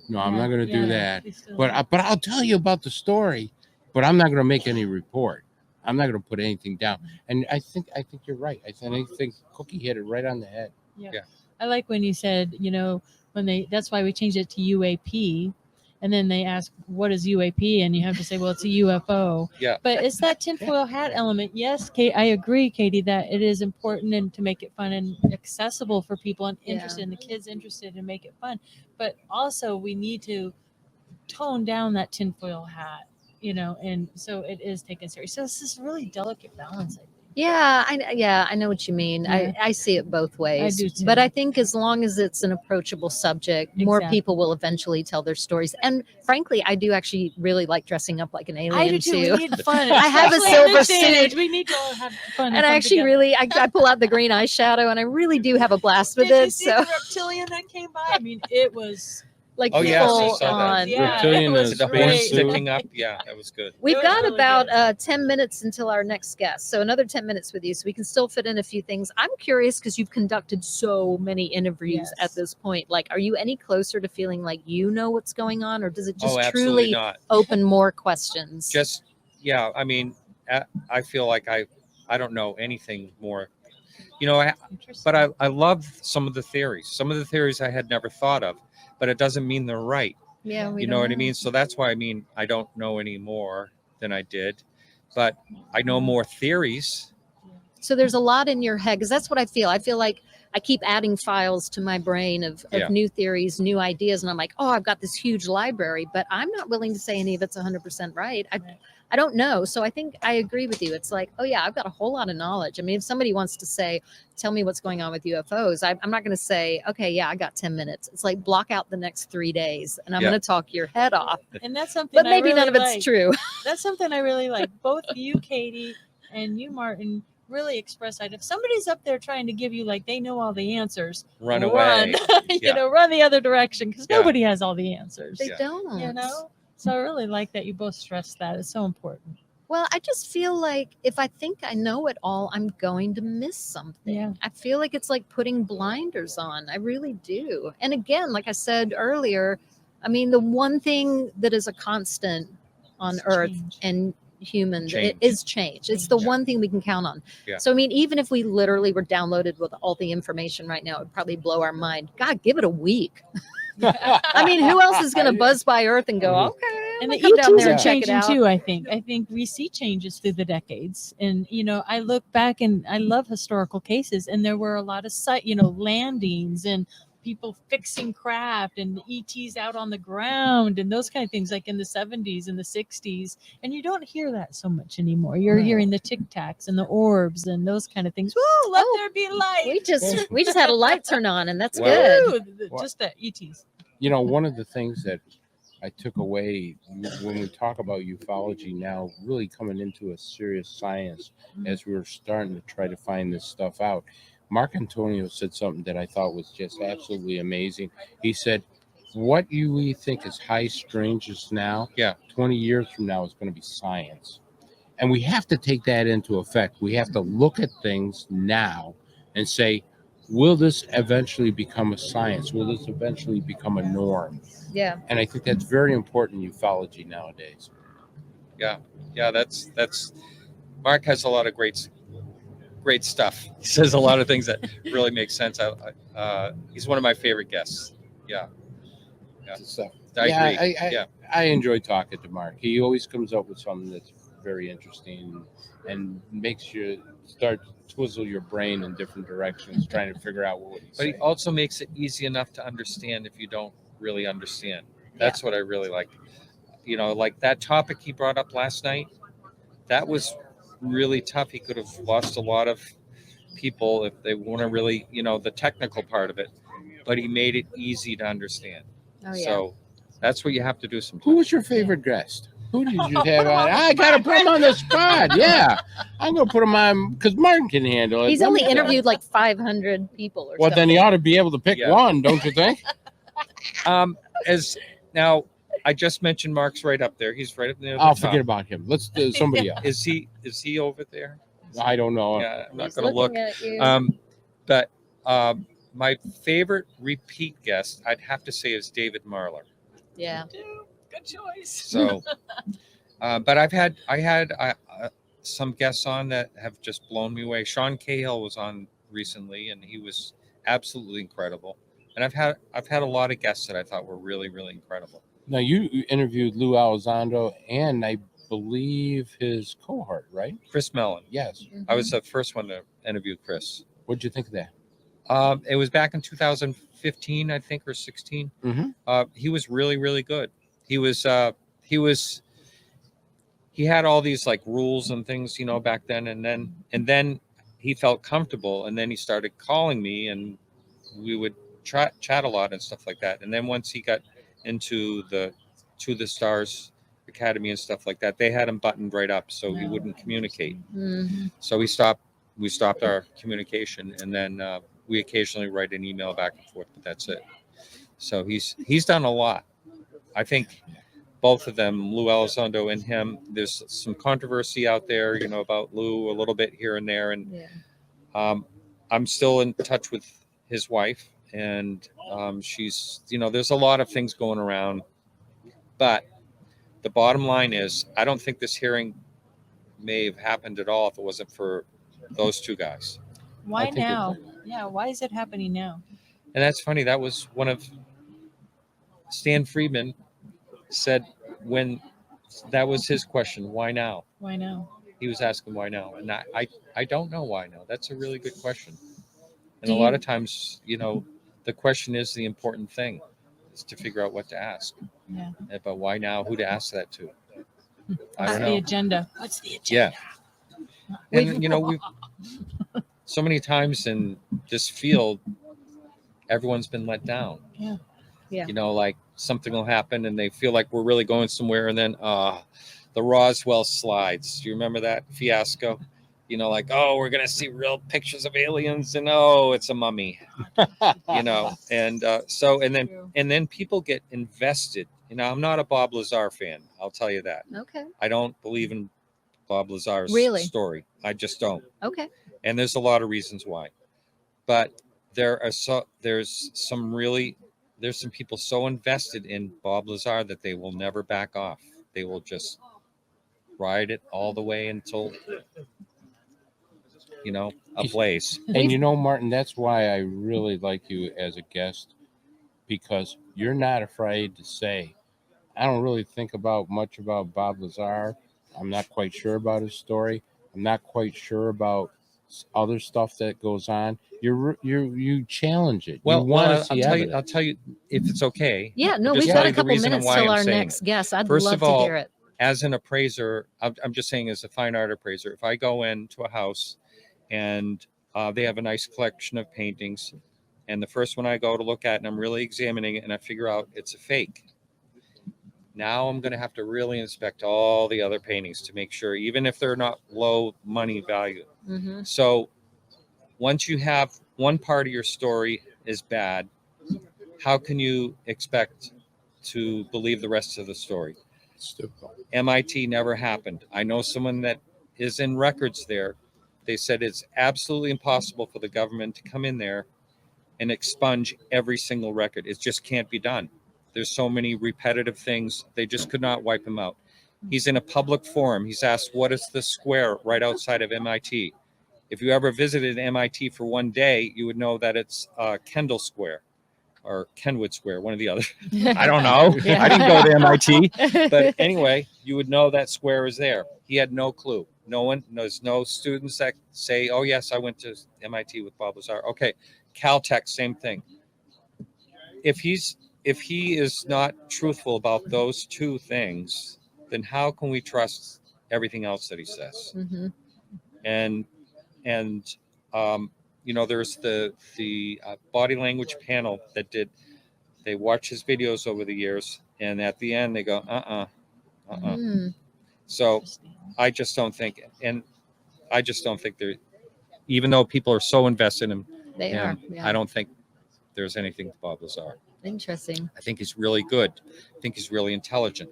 I'm not going to do that. But I'll tell you about the story. But I'm not going to make any report. I'm not going to put anything down. And I think you're right. I think Cookie hit it right on the head. Yeah. I like when you said, that's why we changed it to UAP, and then they ask, what is UAP? And you have to say, well, it's a UFO. Yeah. But it's that tinfoil hat element. Yes, Kate, I agree, Katie, that it is important and to make it fun and accessible for people and interested, and the kids interested and make it fun. But also we need to tone down that tinfoil hat, and so it is taken serious. So it's this really delicate balance, I think. Yeah, I know what you mean. Yeah. I see it both ways. do too. But I think as long as it's an approachable subject, more Exactly. people will eventually tell their stories. And frankly, I do actually really like dressing up like an alien I do too. too. We need fun. I have a Especially in silver this day and age, suit. we need to all have fun. And I actually really, I pull out the green eyeshadow and I really do have a blast with Did you it. see So the reptilian that came by? I mean, it was like Oh yes, I full saw that. on. Yeah, Reptilian it was is The great. horn Space sticking up. Yeah, that was good. We've was got really about good. 10 minutes until our next guest. So another 10 minutes with you. So we can still fit in a few things. I'm curious because you've conducted so many interviews at Yes. this point. Like, are you any closer to feeling like you know what's going on, or does it just Oh, absolutely truly not. open more questions? Just yeah, I mean, I feel like I don't know anything more, but I love some of the theories. Some of the theories I had never thought of, but it doesn't mean they're right. yeah, we You know what I mean? So that's why I don't know any more than I did, but I know more theories. So there's a lot in your head because that's what I feel. I feel like I keep adding files to my brain of Yeah. new theories, new ideas, and I'm like, oh, I've got this huge library, but I'm not willing to say any of it's 100% right. I don't know. So I think I agree with you. It's like, oh yeah, I've got a whole lot of knowledge. I mean, if somebody wants to say, tell me what's going on with UFOs, I'm not going to say, okay, yeah, I got 10 minutes. It's like block out the next 3 days and I'm Yeah. going to talk your head off. And that's something. But I maybe none really of it's like. true. That's something I really like. Both you, Katie, and you, Martin, really express that. If somebody's up there trying to give you like they know all the answers, Run away. Yeah. Run the other direction because Yeah. nobody has all the answers. They don't. So I really like that you both stress that. It's so important. Well, I just feel like if I think I know it all, I'm going to miss something. Yeah. I feel like it's like putting blinders on. I really do. And again, like I said earlier, I mean, the one thing that is a constant on It's Earth change. and humans Change. it is change. It's the one thing we can count on. Yeah. So, I mean, even if we literally were downloaded with all the information right now, it would probably blow our mind. God, give it a week. I mean, who else is going to buzz by Earth and go, okay, And I'm the gonna come down ETs there are and check it changing out. too. I think we see changes through the decades, and I look back and I love historical cases, and there were a lot of landings and people fixing craft and ETs out on the ground and those kind of things, like in the 70s and the 60s, and you don't hear that so much anymore. You're hearing the tic tacs and the orbs and those kind of things. Woo! Let there be light. We just had a light turn on, and that's Wow. good. Woo! Just the ETs. One of the things that I took away when we talk about ufology now, really coming into a serious science as we were starting to try to find this stuff out. Mark Antonio said something that I thought was just absolutely amazing. He said, what we think is high strangeness now, 20 years from now is going to be science. And we have to take that into effect. We have to look at things now and say, will this eventually become a science? Will this eventually become a norm? Yeah. And I think that's very important in ufology nowadays. Yeah, that's Mark has a lot of great stuff. He says a lot of things that really make sense. He's one of my favorite guests. Yeah. I agree. I enjoy talking to Mark. He always comes up with something that's very interesting and makes you start to twizzle your brain in different directions, trying to figure out what he's But he saying. also makes it easy enough to understand if you don't really understand. That's what I really like. Like that topic he brought up last night, that was really tough. He could have lost a lot of people if they want to really, the technical part of it, but he made it easy to understand. Oh, yeah. So that's what you have to do sometimes. Who was your favorite guest? Who did you have on? I got to put him on the spot. Yeah. I'm going to put him on because Martin can handle it. He's only interviewed like 500 people or Well, something. then he ought to be able to pick one, don't you think? As now, I just mentioned Mark's right up there. He's right up there. I'll forget about him. Let's do somebody else. Is he over there? I don't know. Yeah, I'm not He's going to look. looking at you. But my favorite repeat guest, I'd have to say, is David Marler. Yeah. Good choice. So, but I had some guests on that have just blown me away. Sean Cahill was on recently, and he was absolutely incredible. And I've had a lot of guests that I thought were really, really incredible. Now you interviewed Lou Elizondo and I believe his cohort, right? Chris Mellon. Yes. I was the first one to interview Chris. What'd you think of that? It was back in 2015, I think, or 16. He was really, really good. He had all these like rules and things, you know, back then, and then he felt comfortable, and then he started calling me, and we would chat a lot and stuff like that. And then once he got into the To the Stars Academy and stuff like that, they had him buttoned right up so he wouldn't communicate. So we stopped our communication, and then we occasionally write an email back and forth, but that's it. So he's done a lot. I think both of them, Lou Elizondo and him, there's some controversy out there, you know, about Lou a little bit here and there. And I'm still in touch with his wife, and she's, you know, there's a lot of things going around. But the bottom line is, I don't think this hearing may have happened at all if it wasn't for those two guys. Why now? Yeah, why is it happening now? And that's funny. That was one of Stan Friedman said when that was his question. Why now? Why now? He was asking why now. And I don't know why now. That's a really good question. And a lot of times, you know, the question is the important thing, is to figure out what to ask. Yeah. But why now? Who to ask that to? I What's don't the know. agenda? What's the agenda? Yeah. And, you know, we've so many times in this field, everyone's been let down. Yeah. Yeah. You know, like something will happen and they feel like we're really going somewhere, and then the Roswell slides. Do you remember that fiasco? You know, like, oh, we're gonna see real pictures of aliens, and oh, it's a mummy. You know, and then people get invested. You know, I'm not a Bob Lazar fan. I'll tell you that. Okay. I don't believe in Bob Lazar's Really? story. I just don't. Okay. And there's a lot of reasons why. But there's some people so invested in Bob Lazar that they will never back off. They will just ride it all the way until, you know, a place. And you know, Martin, that's why I really like you as a guest, because you're not afraid to say, I don't really think much about Bob Lazar. I'm not quite sure about his story. I'm not quite sure about other stuff that goes on. You challenge it. Well, you want to see I'll tell you if it's okay. Yeah, no, I'll just we've tell got a you the couple reason minutes why till I'm our saying next it. guest. I'd First love of all, to hear it. as an appraiser, I'm just saying, as a fine art appraiser, if I go into a house and they have a nice collection of paintings, and the first one I go to look at and I'm really examining it and I figure out it's a fake, now I'm going to have to really inspect all the other paintings to make sure, even if they're not low money value. Mm-hmm. So once you have one part of your story is bad, how can you expect to believe the rest of the story? MIT never happened. I know someone that is in records there. They said it's absolutely impossible for the government to come in there and expunge every single record. It just can't be done. There's so many repetitive things. They just could not wipe him out. He's in a public forum. He's asked, what is the square right outside of MIT? If you ever visited MIT for one day, you would know that it's Kendall Square or Kenwood Square, one or the other. I don't know. Yeah. I didn't go to MIT. But anyway, you would know that square is there. He had no clue. There's no students that say, oh, yes, I went to MIT with Bob Lazar. Okay, Caltech, same thing. If he is not truthful about those two things, then how can we trust everything else that he says? Mm-hmm. And you know, there's the body language panel that they watch his videos over the years, and at the end they go, Mm. So I just don't think they're, even though people are so invested in him, They are. Yeah. I don't think there's anything to Bob Lazar. Interesting. I think he's really good. I think he's really intelligent.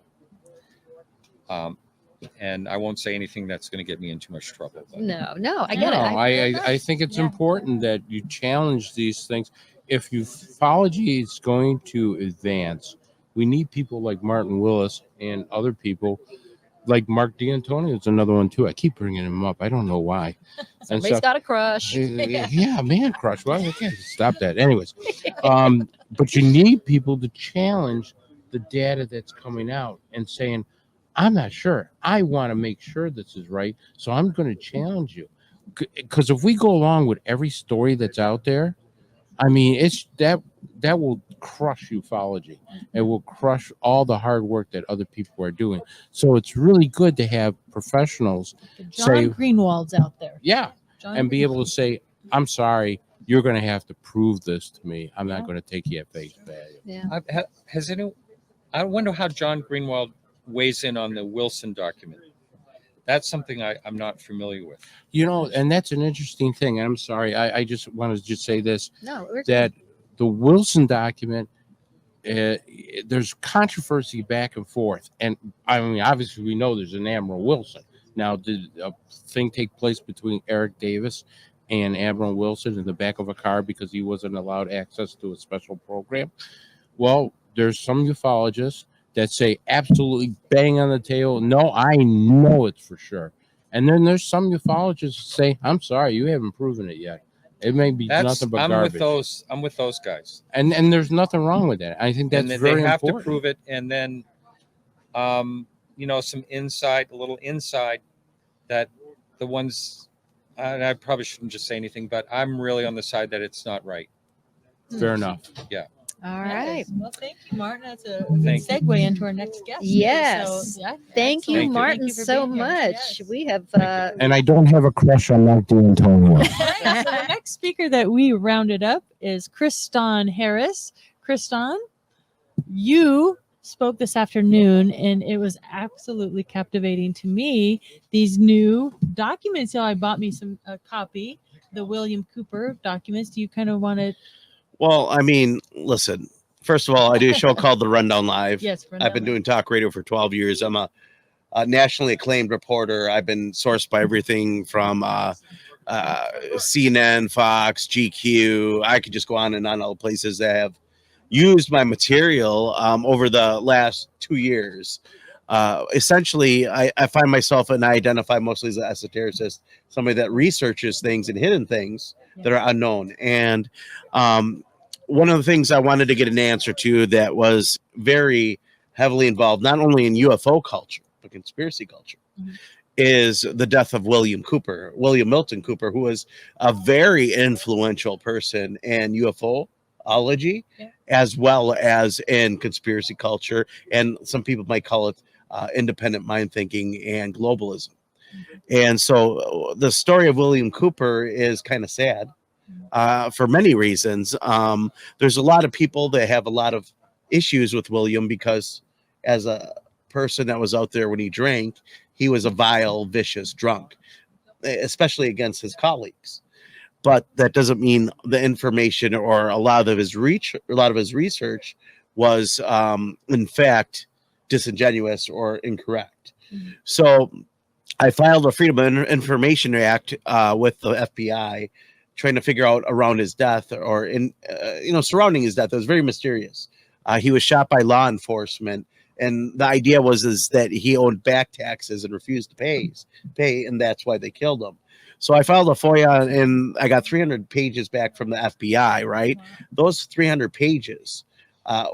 And I won't say anything that's going to get me in too much trouble. But. No, I get it. I think it's important that you challenge these things. If ufology is going to advance, we need people like Martin Willis and other people like Mark D'Antonio is another one too. I keep bringing him up. I don't know why. Somebody's got a crush. Yeah, man crush. Well, I can't stop that. Anyways, but you need people to challenge the data that's coming out and saying, I'm not sure. I want to make sure this is right. So I'm going to challenge you. Because if we go along with every story that's out there, I mean, it's that will crush ufology. It will crush all the hard work that other people are doing. So it's really good to have professionals John say, Greenwald's out there. yeah, John and be able to say, I'm sorry, you're going to have to prove this to me. I'm not going to take you at face value. Yeah. Has anyone? I wonder how John Greenwald weighs in on the Wilson document. That's something I'm not familiar with. You know, and that's an interesting thing. And I'm sorry, I just want to just say this. No, we're that the Wilson document, there's controversy back and forth. And I mean, obviously, we know there's an Admiral Wilson. Now, did a thing take place between Eric Davis and Admiral Wilson in the back of a car because he wasn't allowed access to a special program? Well, there's some ufologists that say absolutely bang on the table. No, I know it's for sure. And then there's some ufologists that say, I'm sorry, you haven't proven it yet. It may be nothing but garbage. I'm with those guys. And there's nothing wrong with that. I think that's and then very they have important. to prove it, and then you know, a little insight that the ones and I probably shouldn't just say anything, but I'm really on the side that it's not right. Fair enough. Yeah. All right. Well, thank you, Martin. That's a good segue into our next guest. Yes. So, yeah, Thank you, excellent. Martin, Thank you for so being here. much. We have And I don't have a crush on Mark D'Antonio. All right, so the next speaker that we rounded up is Kriston Harris. Kriston, you spoke this afternoon, and it was absolutely captivating to me. These new documents. So I bought me a copy, the William Cooper documents. Do you kind of want to? Well, I mean, listen. First of all, I do a show called The Rundown Live. Yes, I've been doing talk radio for 12 years. I'm a nationally acclaimed reporter. I've been sourced by everything from CNN, Fox, GQ. I could just go on and on, all the places that have used my material over the last 2 years. Essentially, I find myself and I identify mostly as an esotericist, somebody that researches things and hidden things that are unknown. And one of the things I wanted to get an answer to that was very heavily involved, not only in UFO culture, but conspiracy culture, is the death of William Milton Cooper, who was a very influential person in UFOlogy, as well as in conspiracy culture. And some people might call it independent mind thinking and globalism. And so the story of William Cooper is kind of sad. For many reasons. There's a lot of people that have a lot of issues with William because as a person that was out there when he drank, he was a vile, vicious drunk, especially against his colleagues. But that doesn't mean the information or a lot of his research was in fact disingenuous or incorrect. So I filed a Freedom of Information Act with the FBI, trying to figure out around his death or surrounding his death. It was very mysterious. He was shot by law enforcement, and the idea was that he owed back taxes and refused to pay, and that's why they killed him. So I filed a FOIA, and I got 300 pages back from the FBI. Right, those 300 pages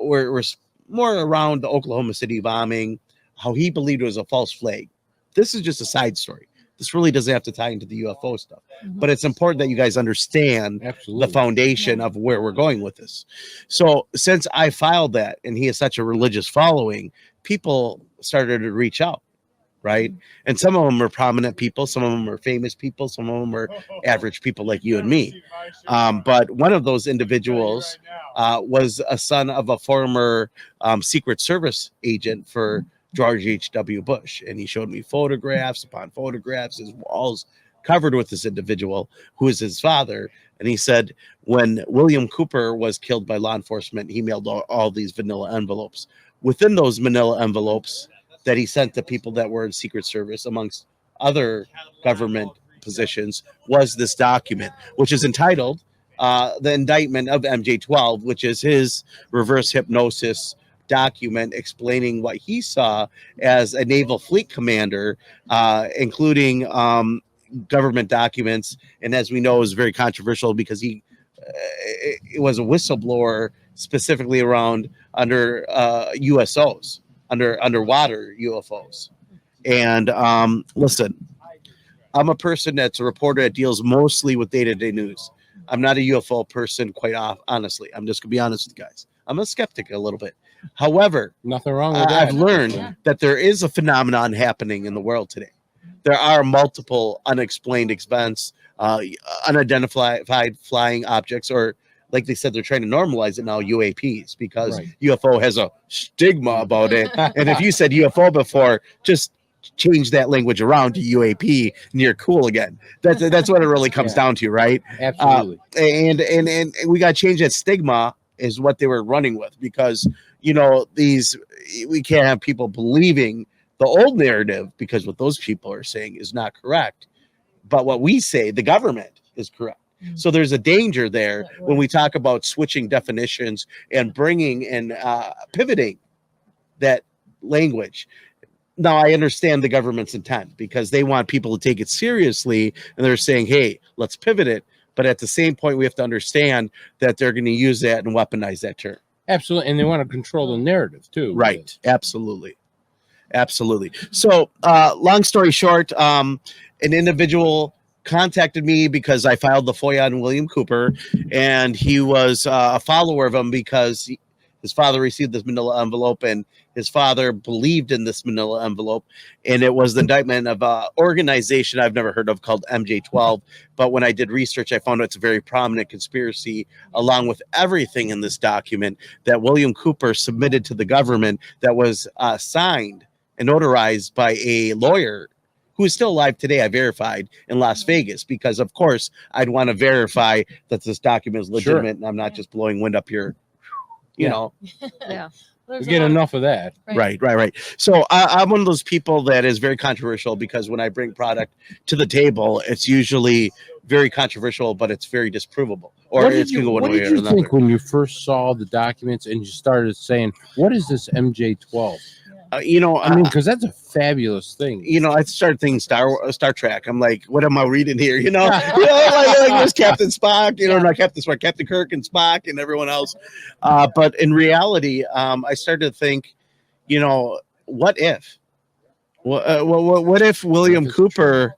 were more around the Oklahoma City bombing, how he believed it was a false flag. This is just a side story. This really doesn't have to tie into the UFO stuff, but it's important that you guys understand the foundation of where we're going with this. So since I filed that and he has such a religious following, people started to reach out, right? And some of them are prominent people, some of them are famous people, some of them are average people like you and me. But one of those individuals was a son of a former Secret Service agent for George H.W. Bush, and he showed me photographs upon photographs, his walls covered with this individual who is his father. And he said when William Cooper was killed by law enforcement, he mailed all these vanilla envelopes. Within those manila envelopes that he sent to people that were in Secret Service, amongst other government positions, was this document, which is entitled The Indictment of MJ-12, which is his reverse hypnosis document explaining what he saw as a naval fleet commander, including government documents. And as we know, it was very controversial because he was a whistleblower specifically around under USOs, underwater UFOs. And listen, I'm a person that's a reporter that deals mostly with day-to-day news. I'm not a UFO person, quite honestly. I'm just gonna be honest with you guys. I'm a skeptic a little bit. However, nothing wrong with that. I've learned that there is a phenomenon happening in the world today. There are multiple unexplained events, unidentified flying objects, or like they said, they're trying to normalize it now, UAPs, because UFO has a stigma about it. And if you said UFO before, just change that language around to UAP and you're cool again. That's what it really comes down to, right? Absolutely. And we got to change that stigma is what they were running with, because we can't have people believing the old narrative, because what those people are saying is not correct, but what we say, the government, is correct. So there's a danger there when we talk about switching definitions and bringing and pivoting that language. Now, I understand the government's intent, because they want people to take it seriously, and they're saying, hey, let's pivot it. But at the same point, we have to understand that they're going to use that and weaponize that term. Absolutely. And they want to control the narrative too. Right. Absolutely. So long story short, an individual contacted me because I filed the FOIA on William Cooper, and he was a follower of him because his father received this manila envelope, and his father believed in this manila envelope, and it was the indictment of an organization I've never heard of called MJ12. But when I did research, I found it's a very prominent conspiracy, along with everything in this document that William Cooper submitted to the government, that was signed and notarized by a lawyer who is still alive today. I verified in Las Vegas, because of course I'd want to verify that this document is legitimate, and I'm not just blowing wind up here, you know. Yeah. We get enough of that. Right. So I'm one of those people that is very controversial, because when I bring product to the table, it's usually very controversial, but it's very disprovable, or it's going to go one way or What did you another. think when you first saw the documents and you started saying, what is this MJ12? I mean, because that's a fabulous thing. I started thinking Star Trek. I'm like, what am I reading here? Like there's Captain Spock, not Captain Spock, Captain Kirk and Spock and everyone else. But in reality, I started to think, what if? What if William Cooper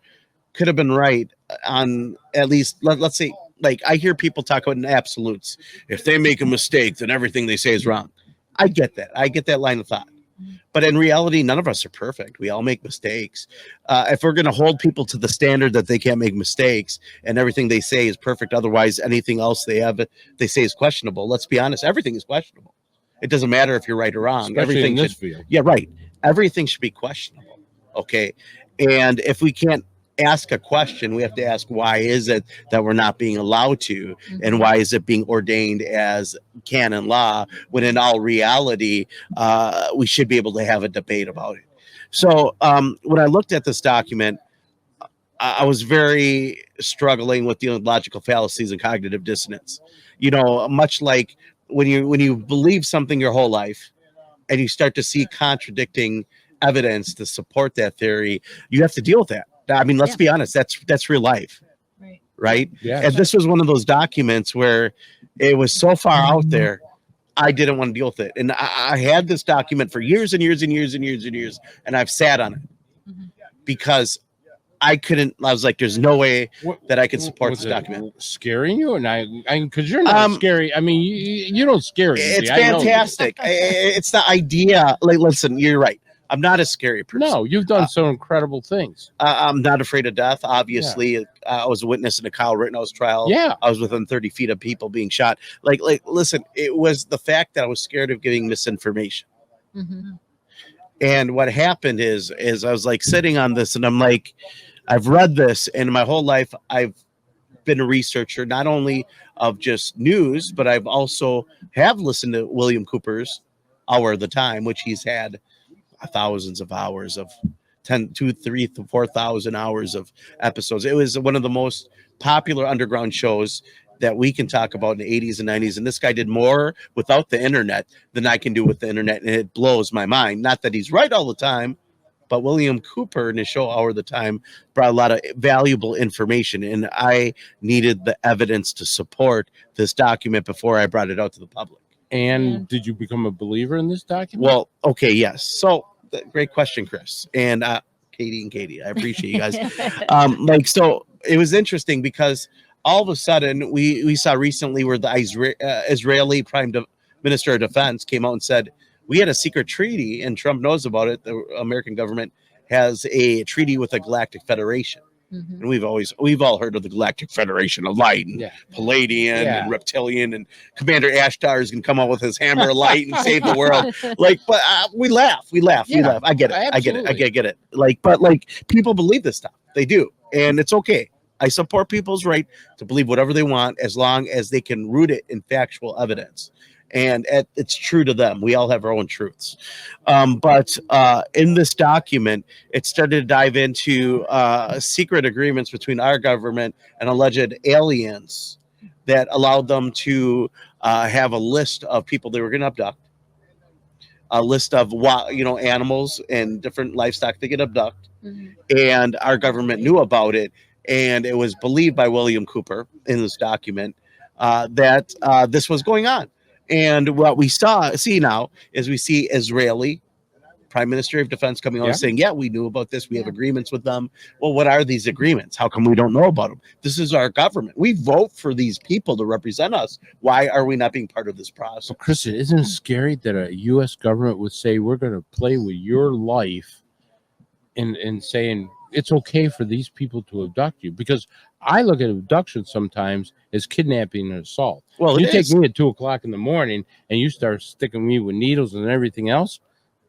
could have been right on at least, let's say, like I hear people talk about in absolutes. If they make a mistake, then everything they say is wrong. I get that. I get that line of thought. But in reality, none of us are perfect. We all make mistakes. If we're going to hold people to the standard that they can't make mistakes and everything they say is perfect, otherwise anything else they say is questionable. Let's be honest, everything is questionable. It doesn't matter if you're right or wrong. Especially Everything in this should, field. Yeah, right. Everything should be questionable. Okay. And if we can't ask a question, we have to ask, why is it that we're not being allowed to, and why is it being ordained as canon law, when in all reality we should be able to have a debate about it. So when I looked at this document, I was very struggling with the logical fallacies and cognitive dissonance. Much like when you believe something your whole life and you start to see contradicting evidence to support that theory, you have to deal with that. I mean, let's be honest, that's real life. Right. Yeah. And this was one of those documents where it was so far out there, I didn't want to deal with it. And I had this document for years and years and years and years and years, and I've sat on it because I was like, there's no way that I can support this document. Scaring you? And because you're not scary. I mean, you don't scare me. It's fantastic. It's the idea. Like, listen, you're right. I'm not a scary person. No, you've done some incredible things. I'm not afraid of death. Obviously, I was a witness in a Kyle Rittenhouse trial. Yeah. I was within 30 feet of people being shot. Like, listen, it was the fact that I was scared of giving misinformation. And what happened is I was like sitting on this, and I'm like, I've read this, and my whole life I've been a researcher, not only of just news, but I've also have listened to William Cooper's Hour of the Time, which he's had thousands of hours of 3,000 to 4,000 hours of episodes. It was one of the most popular underground shows that we can talk about in the 80s and 90s. And this guy did more without the internet than I can do with the internet. And it blows my mind. Not that he's right all the time, but William Cooper in his show Hour of the Time brought a lot of valuable information. And I needed the evidence to support this document before I brought it out to the public. And did you become a believer in this document? Well, okay, yes. So great question, Chris. And Katie, I appreciate you guys. So it was interesting because all of a sudden we saw recently where the Israeli Minister of Defense came out and said we had a secret treaty, and Trump knows about it. The American government has a treaty with the Galactic Federation. Mm-hmm. And we've all heard of the Galactic Federation of Light and Palladian and Reptilian, and Commander Ashtar is gonna come out with his hammer of light and save the world. But we laugh. I get it. But people believe this stuff. They do, and it's okay. I support people's right to believe whatever they want as long as they can root it in factual evidence. And it's true to them. We all have our own truths. But in this document, it started to dive into secret agreements between our government and alleged aliens that allowed them to have a list of people they were going to abduct, a list of animals and different livestock they get abduct. Mm-hmm. And our government knew about it. And it was believed by William Cooper in this document that this was going on. And what we see now is we see Israeli Prime Minister of Defense coming on saying, yeah, we knew about this. We have agreements with them. Well, what are these agreements? How come we don't know about them? This is our government. We vote for these people to represent us. Why are we not being part of this process? So, Kristen, isn't it scary that a U.S. government would say, we're going to play with your life and saying it's okay for these people to abduct you? Because I look at abduction sometimes as kidnapping and assault. Well, you take me at 2 o'clock in the morning and you start sticking me with needles and everything else.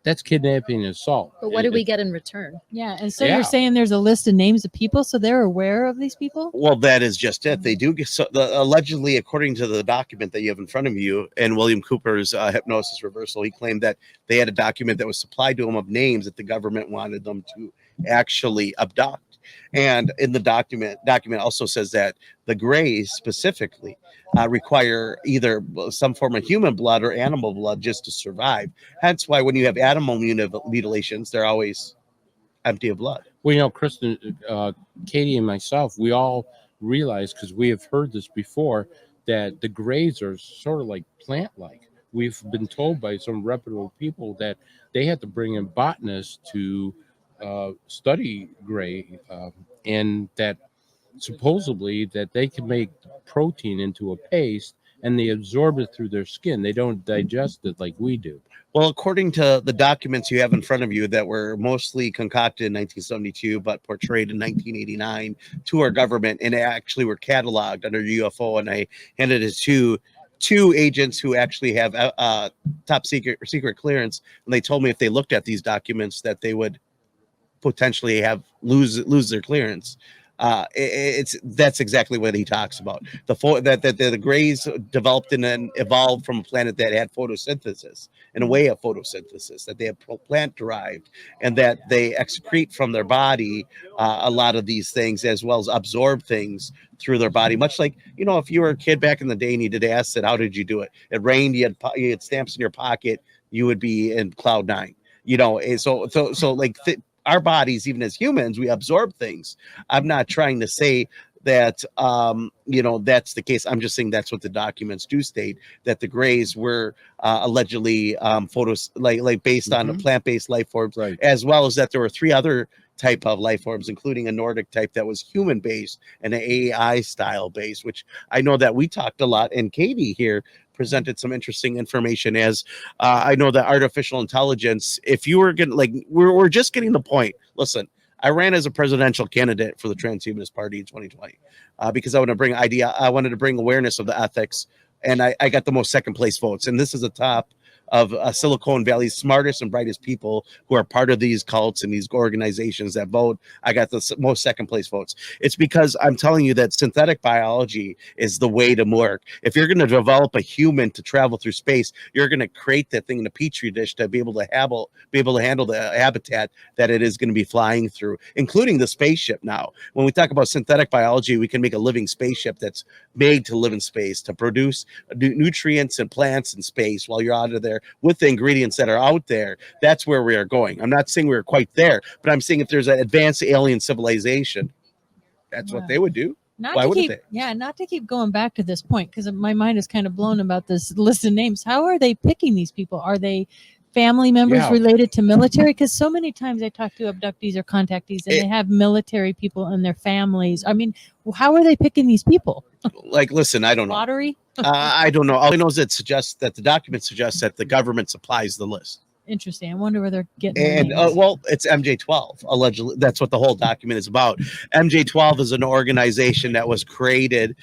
That's kidnapping and assault. But what do we get in return? Yeah. And so you're saying there's a list of names of people, so they're aware of these people? Well, that is just it. They do get allegedly, according to the document that you have in front of you and William Cooper's hypnosis reversal, he claimed that they had a document that was supplied to him of names that the government wanted them to actually abduct. And in the document also says that the Greys specifically require either some form of human blood or animal blood just to survive. Hence why when you have animal mutilations, they're always empty of blood. Well, Kristen, Katie and myself, we all realize, because we have heard this before, that the Greys are sort of like plant-like. We've been told by some reputable people that they had to bring in botanists to study Grey, and that supposedly that they can make protein into a paste and they absorb it through their skin. They don't digest it like we do. Well, according to the documents you have in front of you that were mostly concocted in 1972 but portrayed in 1989 to our government, and actually were cataloged under UFO, and I handed it to two agents who actually have top secret clearance, and they told me if they looked at these documents that they would potentially lose their clearance. That's exactly what he talks about. The Greys developed and evolved from a planet that had photosynthesis, in a way of photosynthesis, that they have plant derived, and that they excrete from their body a lot of these things, as well as absorb things through their body. Much like, if you were a kid back in the day and you did acid, how did you do it? It rained, you had stamps in your pocket, you would be in cloud nine. Our bodies, even as humans, we absorb things. I'm not trying to say that, that's the case. I'm just saying that's what the documents do state, that the Greys were allegedly based on a plant-based life forms, as well as that there were 3 other type of life forms, including a Nordic type that was human-based and an AI style based, which I know that we talked a lot, and Katie here presented some interesting information, as I know that artificial intelligence, if you were going we're just getting the point. Listen, I ran as a presidential candidate for the Transhumanist Party in 2020 because I wanted to bring awareness of the ethics, and I got the most second place votes. And this is the top of Silicon Valley's smartest and brightest people who are part of these cults and these organizations that vote. I got the most second place votes. It's because I'm telling you that synthetic biology is the way to work. If you're going to develop a human to travel through space, you're going to create that thing in a petri dish to be able to handle the habitat that it is going to be flying through, including the spaceship. Now, when we talk about synthetic biology, we can make a living spaceship that's made to live in space, to produce nutrients and plants in space while you're out of there with the ingredients that are out there. That's where we are going. I'm not saying we're quite there, but I'm saying if there's an advanced alien civilization, that's what they would do. Not Why to wouldn't keep, they? yeah, not to keep going back to this point because my mind is kind of blown about this list of names. How are they picking these people? Are they family members Yeah. related to military? Because so many times I talk to abductees or contactees, and they have military people in their families. I mean, how are they picking these people? Like, listen, I don't know. Lottery? I don't know. All I know is it suggests that the document suggests that the government supplies the list. Interesting. I wonder where they're getting their And names. well, it's MJ12 allegedly. That's what the whole document is about. MJ12 is an organization that was created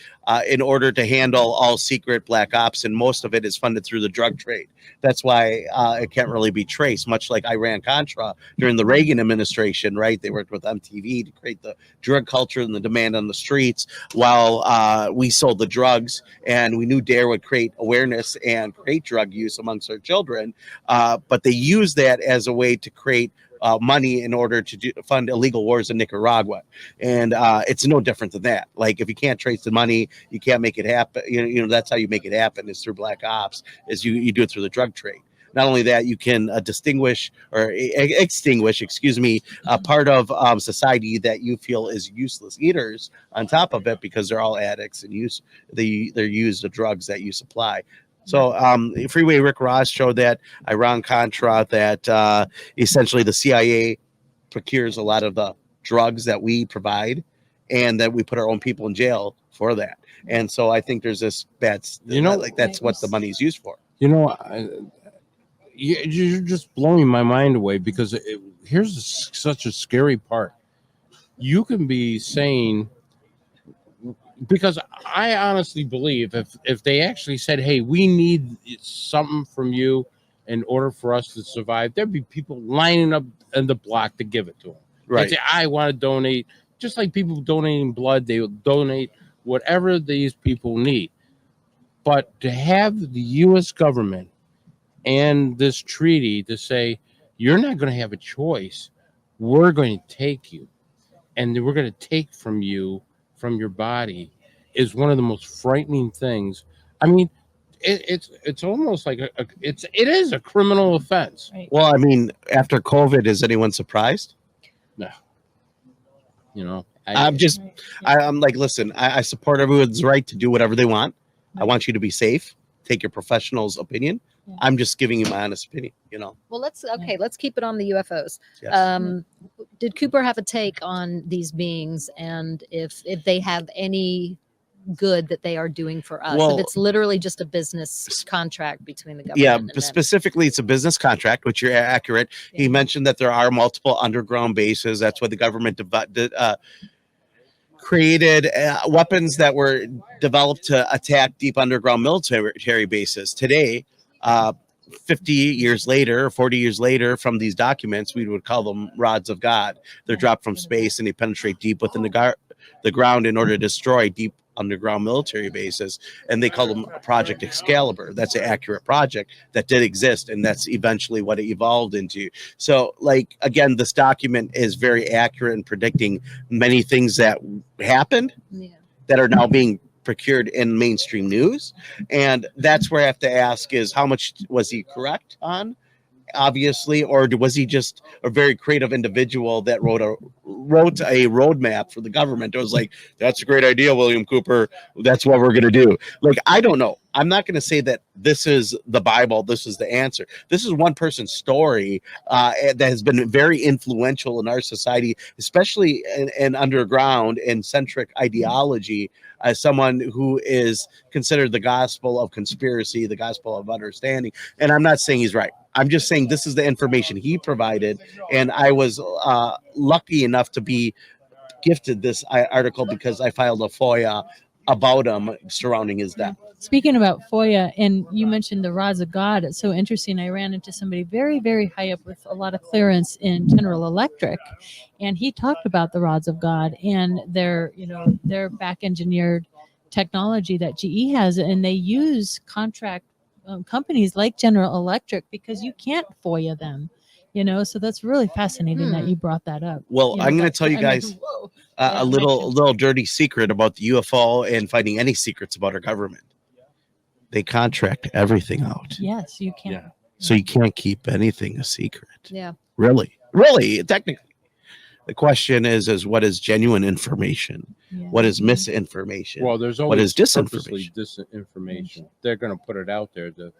in order to handle all secret black ops, and most of it is funded through the drug trade. That's why it can't really be traced. Much like Iran Contra during the Reagan administration, right? They worked with MTV to create the drug culture and the demand on the streets, while we sold the drugs, and we knew DARE would create awareness and create drug use amongst our children, but they use that as a way to create money in order to fund illegal wars in Nicaragua. And it's no different than that. Like, if you can't trace the money, you can't make it happen. You know, that's how you make it happen, is through black ops, is you do it through the drug trade. Not only that, you can extinguish part of society that you feel is useless eaters on top of it, because they're all addicts and they're used the drugs that you supply. So Freeway Rick Ross showed that Iran Contra, that essentially the CIA procures a lot of the drugs that we provide, and that we put our own people in jail for that. And so I think there's this bad, like that's what the money is used for. You know, you're just blowing my mind away, because here's such a scary part. You can be saying, because I honestly believe if they actually said, hey, we need something from you in order for us to survive, there'd be people lining up in the block to give it to them. Right. They'd say, I want to donate, just like people donating blood, they will donate whatever these people need. But to have the U.S. government and this treaty to say, you're not going to have a choice, we're going to take you, and we're going to take from you, from your body, is one of the most frightening things. I mean, it's almost like it is a criminal offense. Right. Well, I mean, after COVID, is anyone surprised? No. You know, I'm like, listen, I support everyone's right to do whatever they want. I want you to be safe. Take your professional's opinion. Yeah. I'm just giving you my honest opinion, you know. Well, let's keep it on the UFOs. Yes. Did Cooper have a take on these beings, and if they have any good that they are doing for us? Well, if it's literally just a business contract between the government Yeah, and but them. specifically, it's a business contract, which you're accurate. He mentioned that there are multiple underground bases. That's why the government created weapons that were developed to attack deep underground military bases. Today, 50 years later, 40 years later, from these documents, we would call them rods of God. They're dropped from space, and they penetrate deep within the ground in order to destroy deep underground military bases, and they call them Project Excalibur. That's an accurate project that did exist, and that's eventually what it evolved into. So, like, again, this document is very accurate in predicting many things that happened that are now being procured in mainstream news. And that's where I have to ask is, how much was he correct on? Obviously, or was he just a very creative individual that wrote a roadmap for the government? It was like, that's a great idea, William Cooper. That's what we're going to do. Like, I don't know. I'm not going to say that this is the Bible. This is the answer. This is one person's story that has been very influential in our society, especially in underground and centric ideology, as someone who is considered the gospel of conspiracy, the gospel of understanding. And I'm not saying he's right. I'm just saying this is the information he provided, and I was lucky enough to be gifted this article because I filed a FOIA about him surrounding his death. Speaking about FOIA, and you mentioned the rods of God, it's so interesting. I ran into somebody very, very high up with a lot of clearance in General Electric, and he talked about the rods of God and their back engineered technology that GE has, and they use contract companies like General Electric because you can't FOIA them, so that's really fascinating that you brought that up. Well, I'm going to tell you guys a little dirty secret about the UFO and finding any secrets about our government. They contract everything out. Yes, you can. So you can't keep anything a secret. Yeah. Really, technically. The question is what is genuine information? What is misinformation? Well, there's what always is disinformation? disinformation. They're going to put it out there to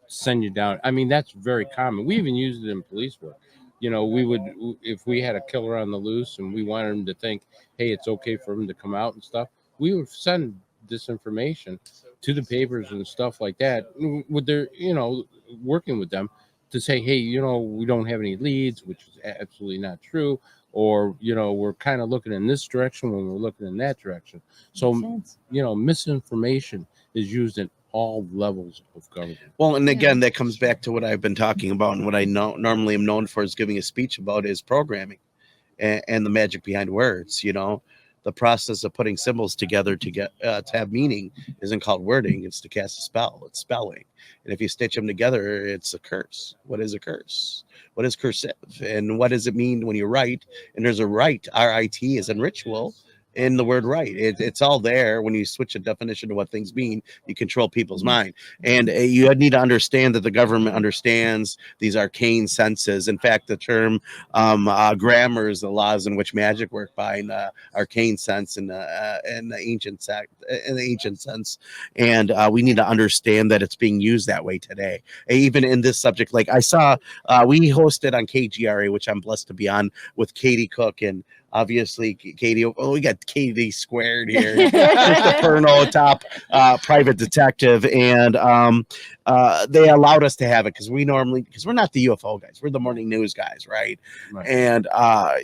send you down. I mean, that's very common. We even used it in police work. You know, we would, if we had a killer on the loose and we wanted him to think, hey, it's okay for him to come out and stuff, we would send disinformation to the papers and stuff like that with their, you know, working with them to say, hey, you know, we don't have any leads, which is absolutely not true. Or, you know, we're kind of looking in this direction when we're looking in that direction. So, you know, misinformation is used in all levels of government. Well, and again, that comes back to what I've been talking about, and what I normally am known for is giving a speech about is programming and the magic behind words. You know, the process of putting symbols together to get to have meaning isn't called wording; it's to cast a spell. It's spelling, and if you stitch them together, it's a curse. What is a curse? What is cursive? And what does it mean when you write? And there's a rite. R-I-T is in ritual. In the word right, it's all there. When you switch a definition to what things mean, you control people's mind. And you need to understand that the government understands these arcane senses. In fact, the term grammar is the laws in which magic work by in arcane sense in the ancient sense. And we need to understand that it's being used that way today. Even in this subject, like I saw, we hosted on KGRA, which I'm blessed to be on, with Katie Cook, and obviously Katie, we got Katie squared here, the Perno top private detective, and they allowed us to have it because we're not the UFO guys, we're the morning news guys, right? And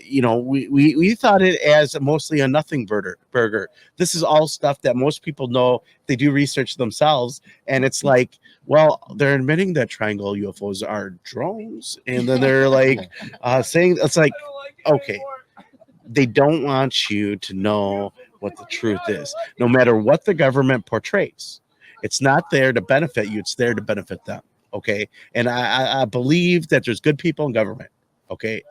you know, we thought it as mostly a nothing burger. This is all stuff that most people know. They do research themselves, and it's like, well, they're admitting that triangle UFOs are drones, and then they're like saying, it's like, okay. They don't want you to know what the truth is, no matter what the government portrays. It's not there to benefit you. It's there to benefit them. Okay. And I believe that there's good people in government. Okay.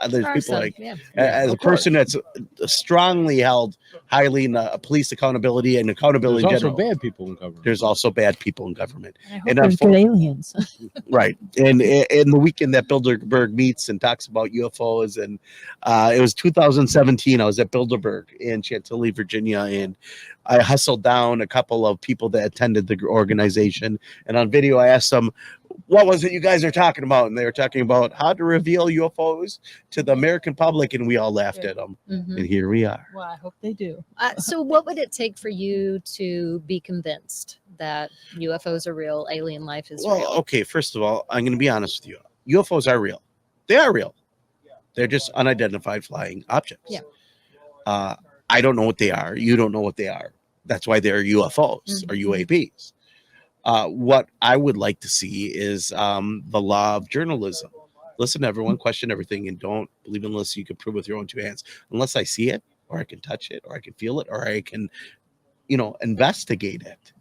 There's people like, as a person that's strongly held highly in police accountability and accountability in There's general. also bad people in government. There's also bad people in government. I hope there's good aliens. Right. And in the weekend that Bilderberg meets and talks about UFOs, and it was 2017, I was at Bilderberg in Chantilly, Virginia, and I hustled down a couple of people that attended the organization, and on video I asked them, what was it you guys are talking about? And they were talking about how to reveal UFOs to the American public, and we all laughed at them. Mhm. And here we are. Well, I hope they do. So what would it take for you to be convinced that UFOs are real, alien life is real? Well, okay, first of all, I'm going to be honest with you. UFOs are real. They are real. They're just unidentified flying objects. Yeah. I don't know what they are. You don't know what they are. That's why they're UFOs or UAPs. What I would like to see is the law of journalism. Listen to everyone, question everything, and don't believe unless you can prove with your own two hands. Unless I see it, or I can touch it, or I can feel it, or I can, you know, investigate it,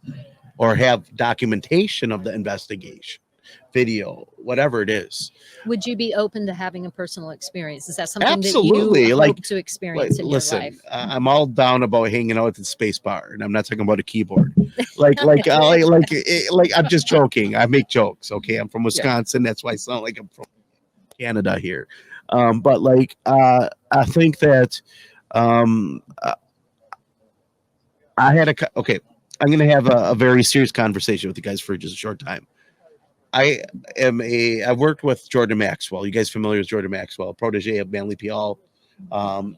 or have documentation of the investigation, video, whatever it is. Would you be open to having a personal experience? Is that something Absolutely. that you Like, hope to experience in listen, your life? I'm all down about hanging out at the space bar, and I'm not talking about a keyboard. like I'm just joking. I make jokes. Okay, I'm from Wisconsin. That's why I sound like I'm from Canada here. But like, I think that I had okay. I'm going to have a very serious conversation with you guys for just a short time. I've worked with Jordan Maxwell. You guys familiar with Jordan Maxwell, protege of Manly P. Hall,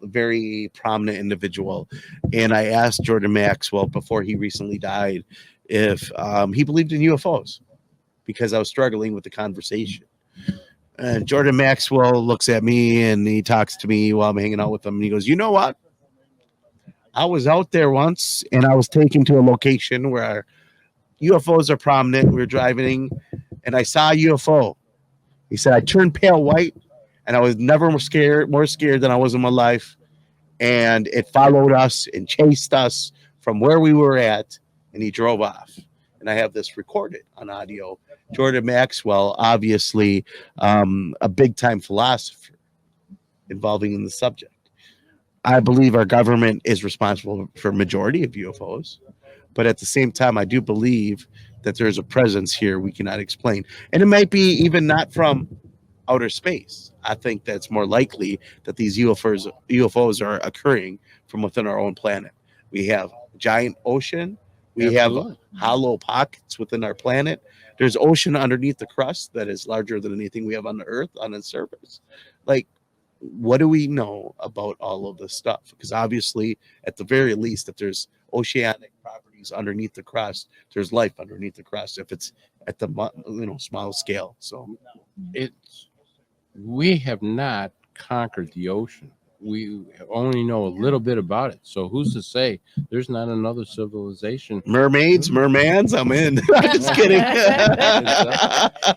very prominent individual. And I asked Jordan Maxwell before he recently died if he believed in UFOs, because I was struggling with the conversation. And Jordan Maxwell looks at me and he talks to me while I'm hanging out with him. And he goes, you know what? I was out there once and I was taken to a location where UFOs are prominent. We were driving and I saw a UFO. He said, I turned pale white and I was never more scared than I was in my life. And it followed us and chased us from where we were at, and he drove off. And I have this recorded on audio. Jordan Maxwell, obviously a big-time philosopher involving in the subject. I believe our government is responsible for a majority of UFOs. But at the same time, I do believe that there's a presence here we cannot explain. And it might be even not from outer space. I think that's more likely that these UFOs are occurring from within our own planet. We have giant ocean. We Absolutely. have hollow pockets within our planet. There's ocean underneath the crust that is larger than anything we have on the Earth on the surface. Like, what do we know about all of this stuff? Because obviously, at the very least, if there's oceanic properties underneath the crust, there's life underneath the crust. If it's at the small scale, so we have not conquered the ocean. We only know a little bit about it. So who's to say there's not another civilization? Mermaids, mermans, I'm in. I'm just kidding.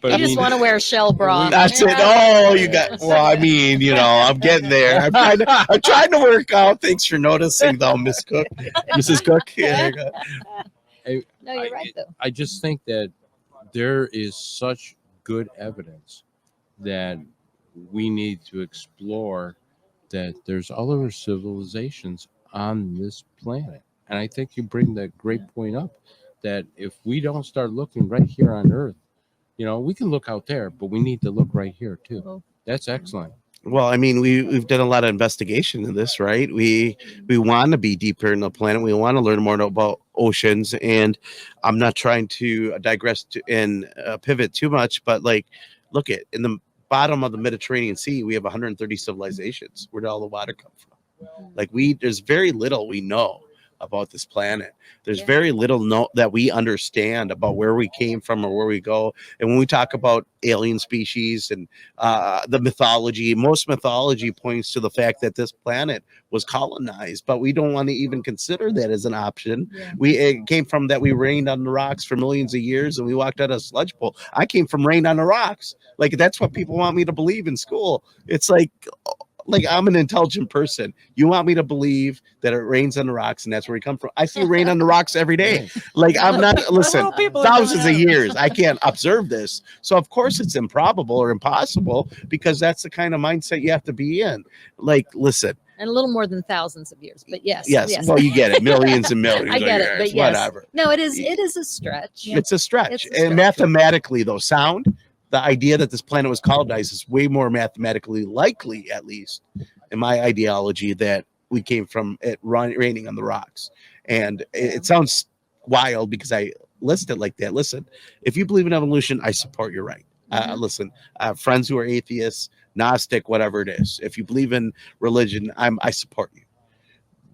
But You just want to wear a shell bra. That's it. Oh, you got. Well, I mean, I'm getting there. I'm trying to work out. Thanks for noticing, though, Miss Cook, Mrs. Cook. Yeah, No, you're right, though. I just think that there is such good evidence that we need to explore that there's other civilizations on this planet. And I think you bring that great point up that if we don't start looking right here on Earth, we can look out there, but we need to look right here too. That's excellent. Well, I mean, we've done a lot of investigation in this, right? We want to be deeper in the planet. We want to learn more about oceans, and I'm not trying to digress and pivot too much, but look at in the bottom of the Mediterranean Sea, we have 130 civilizations. Where did all the water come from? There's very little we know about this planet. There's very little that we understand about where we came from or where we go. And when we talk about alien species and the mythology, most mythology points to the fact that this planet was colonized, but we don't want to even consider that as an option. It came from that we rained on the rocks for millions of years and we walked out of a sludge bowl. I came from rain on the rocks. That's what people want me to believe in school. It's like I'm an intelligent person. You want me to believe that it rains on the rocks and that's where we come from. I see rain on the rocks every day. I'm not, listen, thousands of years. I can't observe this. So of course it's improbable or impossible because that's the kind of mindset you have to be in. Listen. And a little more than thousands of years, but yes. Well, you get it. Millions and millions I get of it, years, but yes. whatever. No, it is a stretch. It's a stretch. It's a stretch. And mathematically, though, the idea that this planet was colonized is way more mathematically likely, at least in my ideology, that we came from it raining on the rocks. And it sounds wild because I list it like that. Listen, if you believe in evolution, I support your right. Listen, friends who are atheists, Gnostic, whatever it is. If you believe in religion, I support you.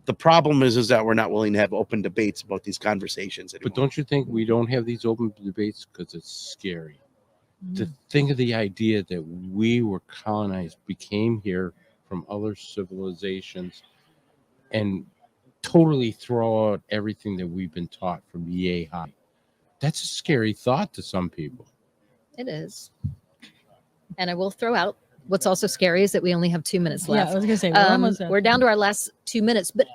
The problem is that we're not willing to have open debates about these conversations anymore. But don't you think we don't have these open debates because it's scary? To think of the idea that we were colonized, became here from other civilizations, and totally throw out everything that we've been taught from yay high. That's a scary thought to some people. It is. And I will throw out what's also scary is that we only have 2 minutes left. Yeah, I was gonna say we're almost done. We're down to our last 2 minutes, but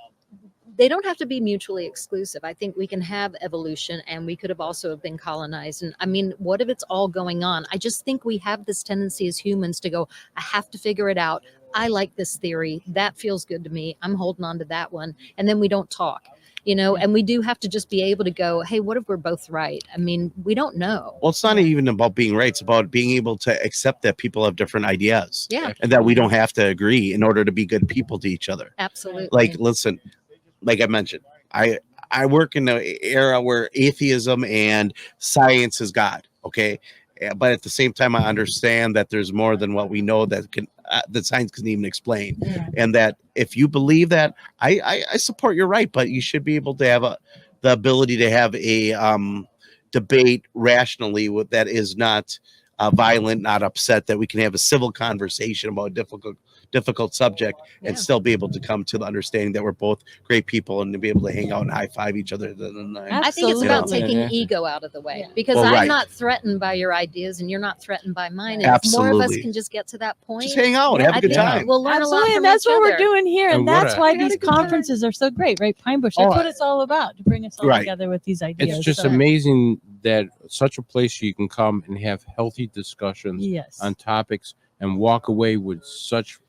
they don't have to be mutually exclusive. I think we can have evolution and we could have also been colonized. And I mean, what if it's all going on? I just think we have this tendency as humans to go, I have to figure it out. I like this theory. That feels good to me. I'm holding on to that one. And then we don't talk, and we do have to just be able to go, hey, what if we're both right? I mean, we don't know. Well, it's not even about being right. It's about being able to accept that people have different ideas. Yeah. And that we don't have to agree in order to be good people to each other. Absolutely. Listen, like I mentioned, I work in an era where atheism and science is God. Okay. But at the same time, I understand that there's more than what we know that science can even explain. And that if you believe that, I support your right, but you should be able to have the ability to have a debate rationally that is not violent, not upset, that we can have a civil conversation about a difficult subject and still be able to come to the understanding that we're both great people and to be able to hang out and high five each other. I think it's about taking ego out of the way because I'm not threatened by your ideas and you're not threatened by mine. And if more of us can just get to that point, just hang out, have a good time. We'll learn a lot from and that's each what other. we're doing here, and that's why these conferences are so great, right? Pine Bush. That's what it's all about, to bring us all together with these ideas. It's just amazing that such a place you can come and have healthy discussions on topics and walk away with such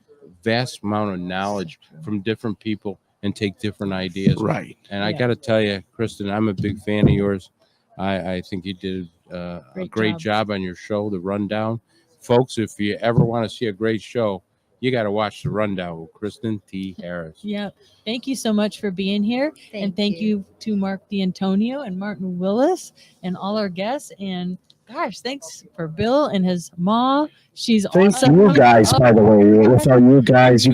vast amount of knowledge from different people and take different ideas. Right. And I got to tell you, Kristen, I'm a big fan of yours. I think you did a great job on your show, The Rundown. folks, if you ever want to see a great show, you got to watch The Rundown with Kristen T. Harris. Yeah. Thank you so much for being here. And thank you to Mark D'Antonio and Martin Willis and all our guests. And gosh, thanks for Bill and his mom. She's Thank awesome. you guys, by the way. Without you guys,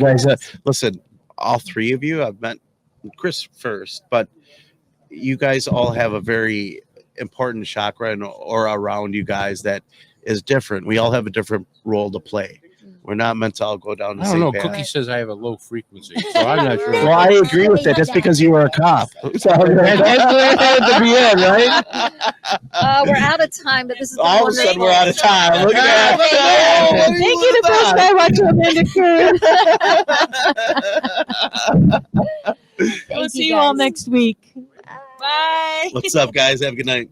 listen, all three of you, I've met Chris first, but you guys all have a very important chakra and aura around you guys that is different. We all have a different role to play. We're not meant to all go down the I don't same know. path. Cookie says I have a low frequency, so I'm not sure. Well, I agree with that. That's because you were a cop. So that's what it had to be in, right? We're out of time, but this is All of a sudden, we're out of time. Look at that. Thank you to Bill Skywatcher, Amanda Kern. We'll see you all next week. Bye. What's up, guys? Have a good night.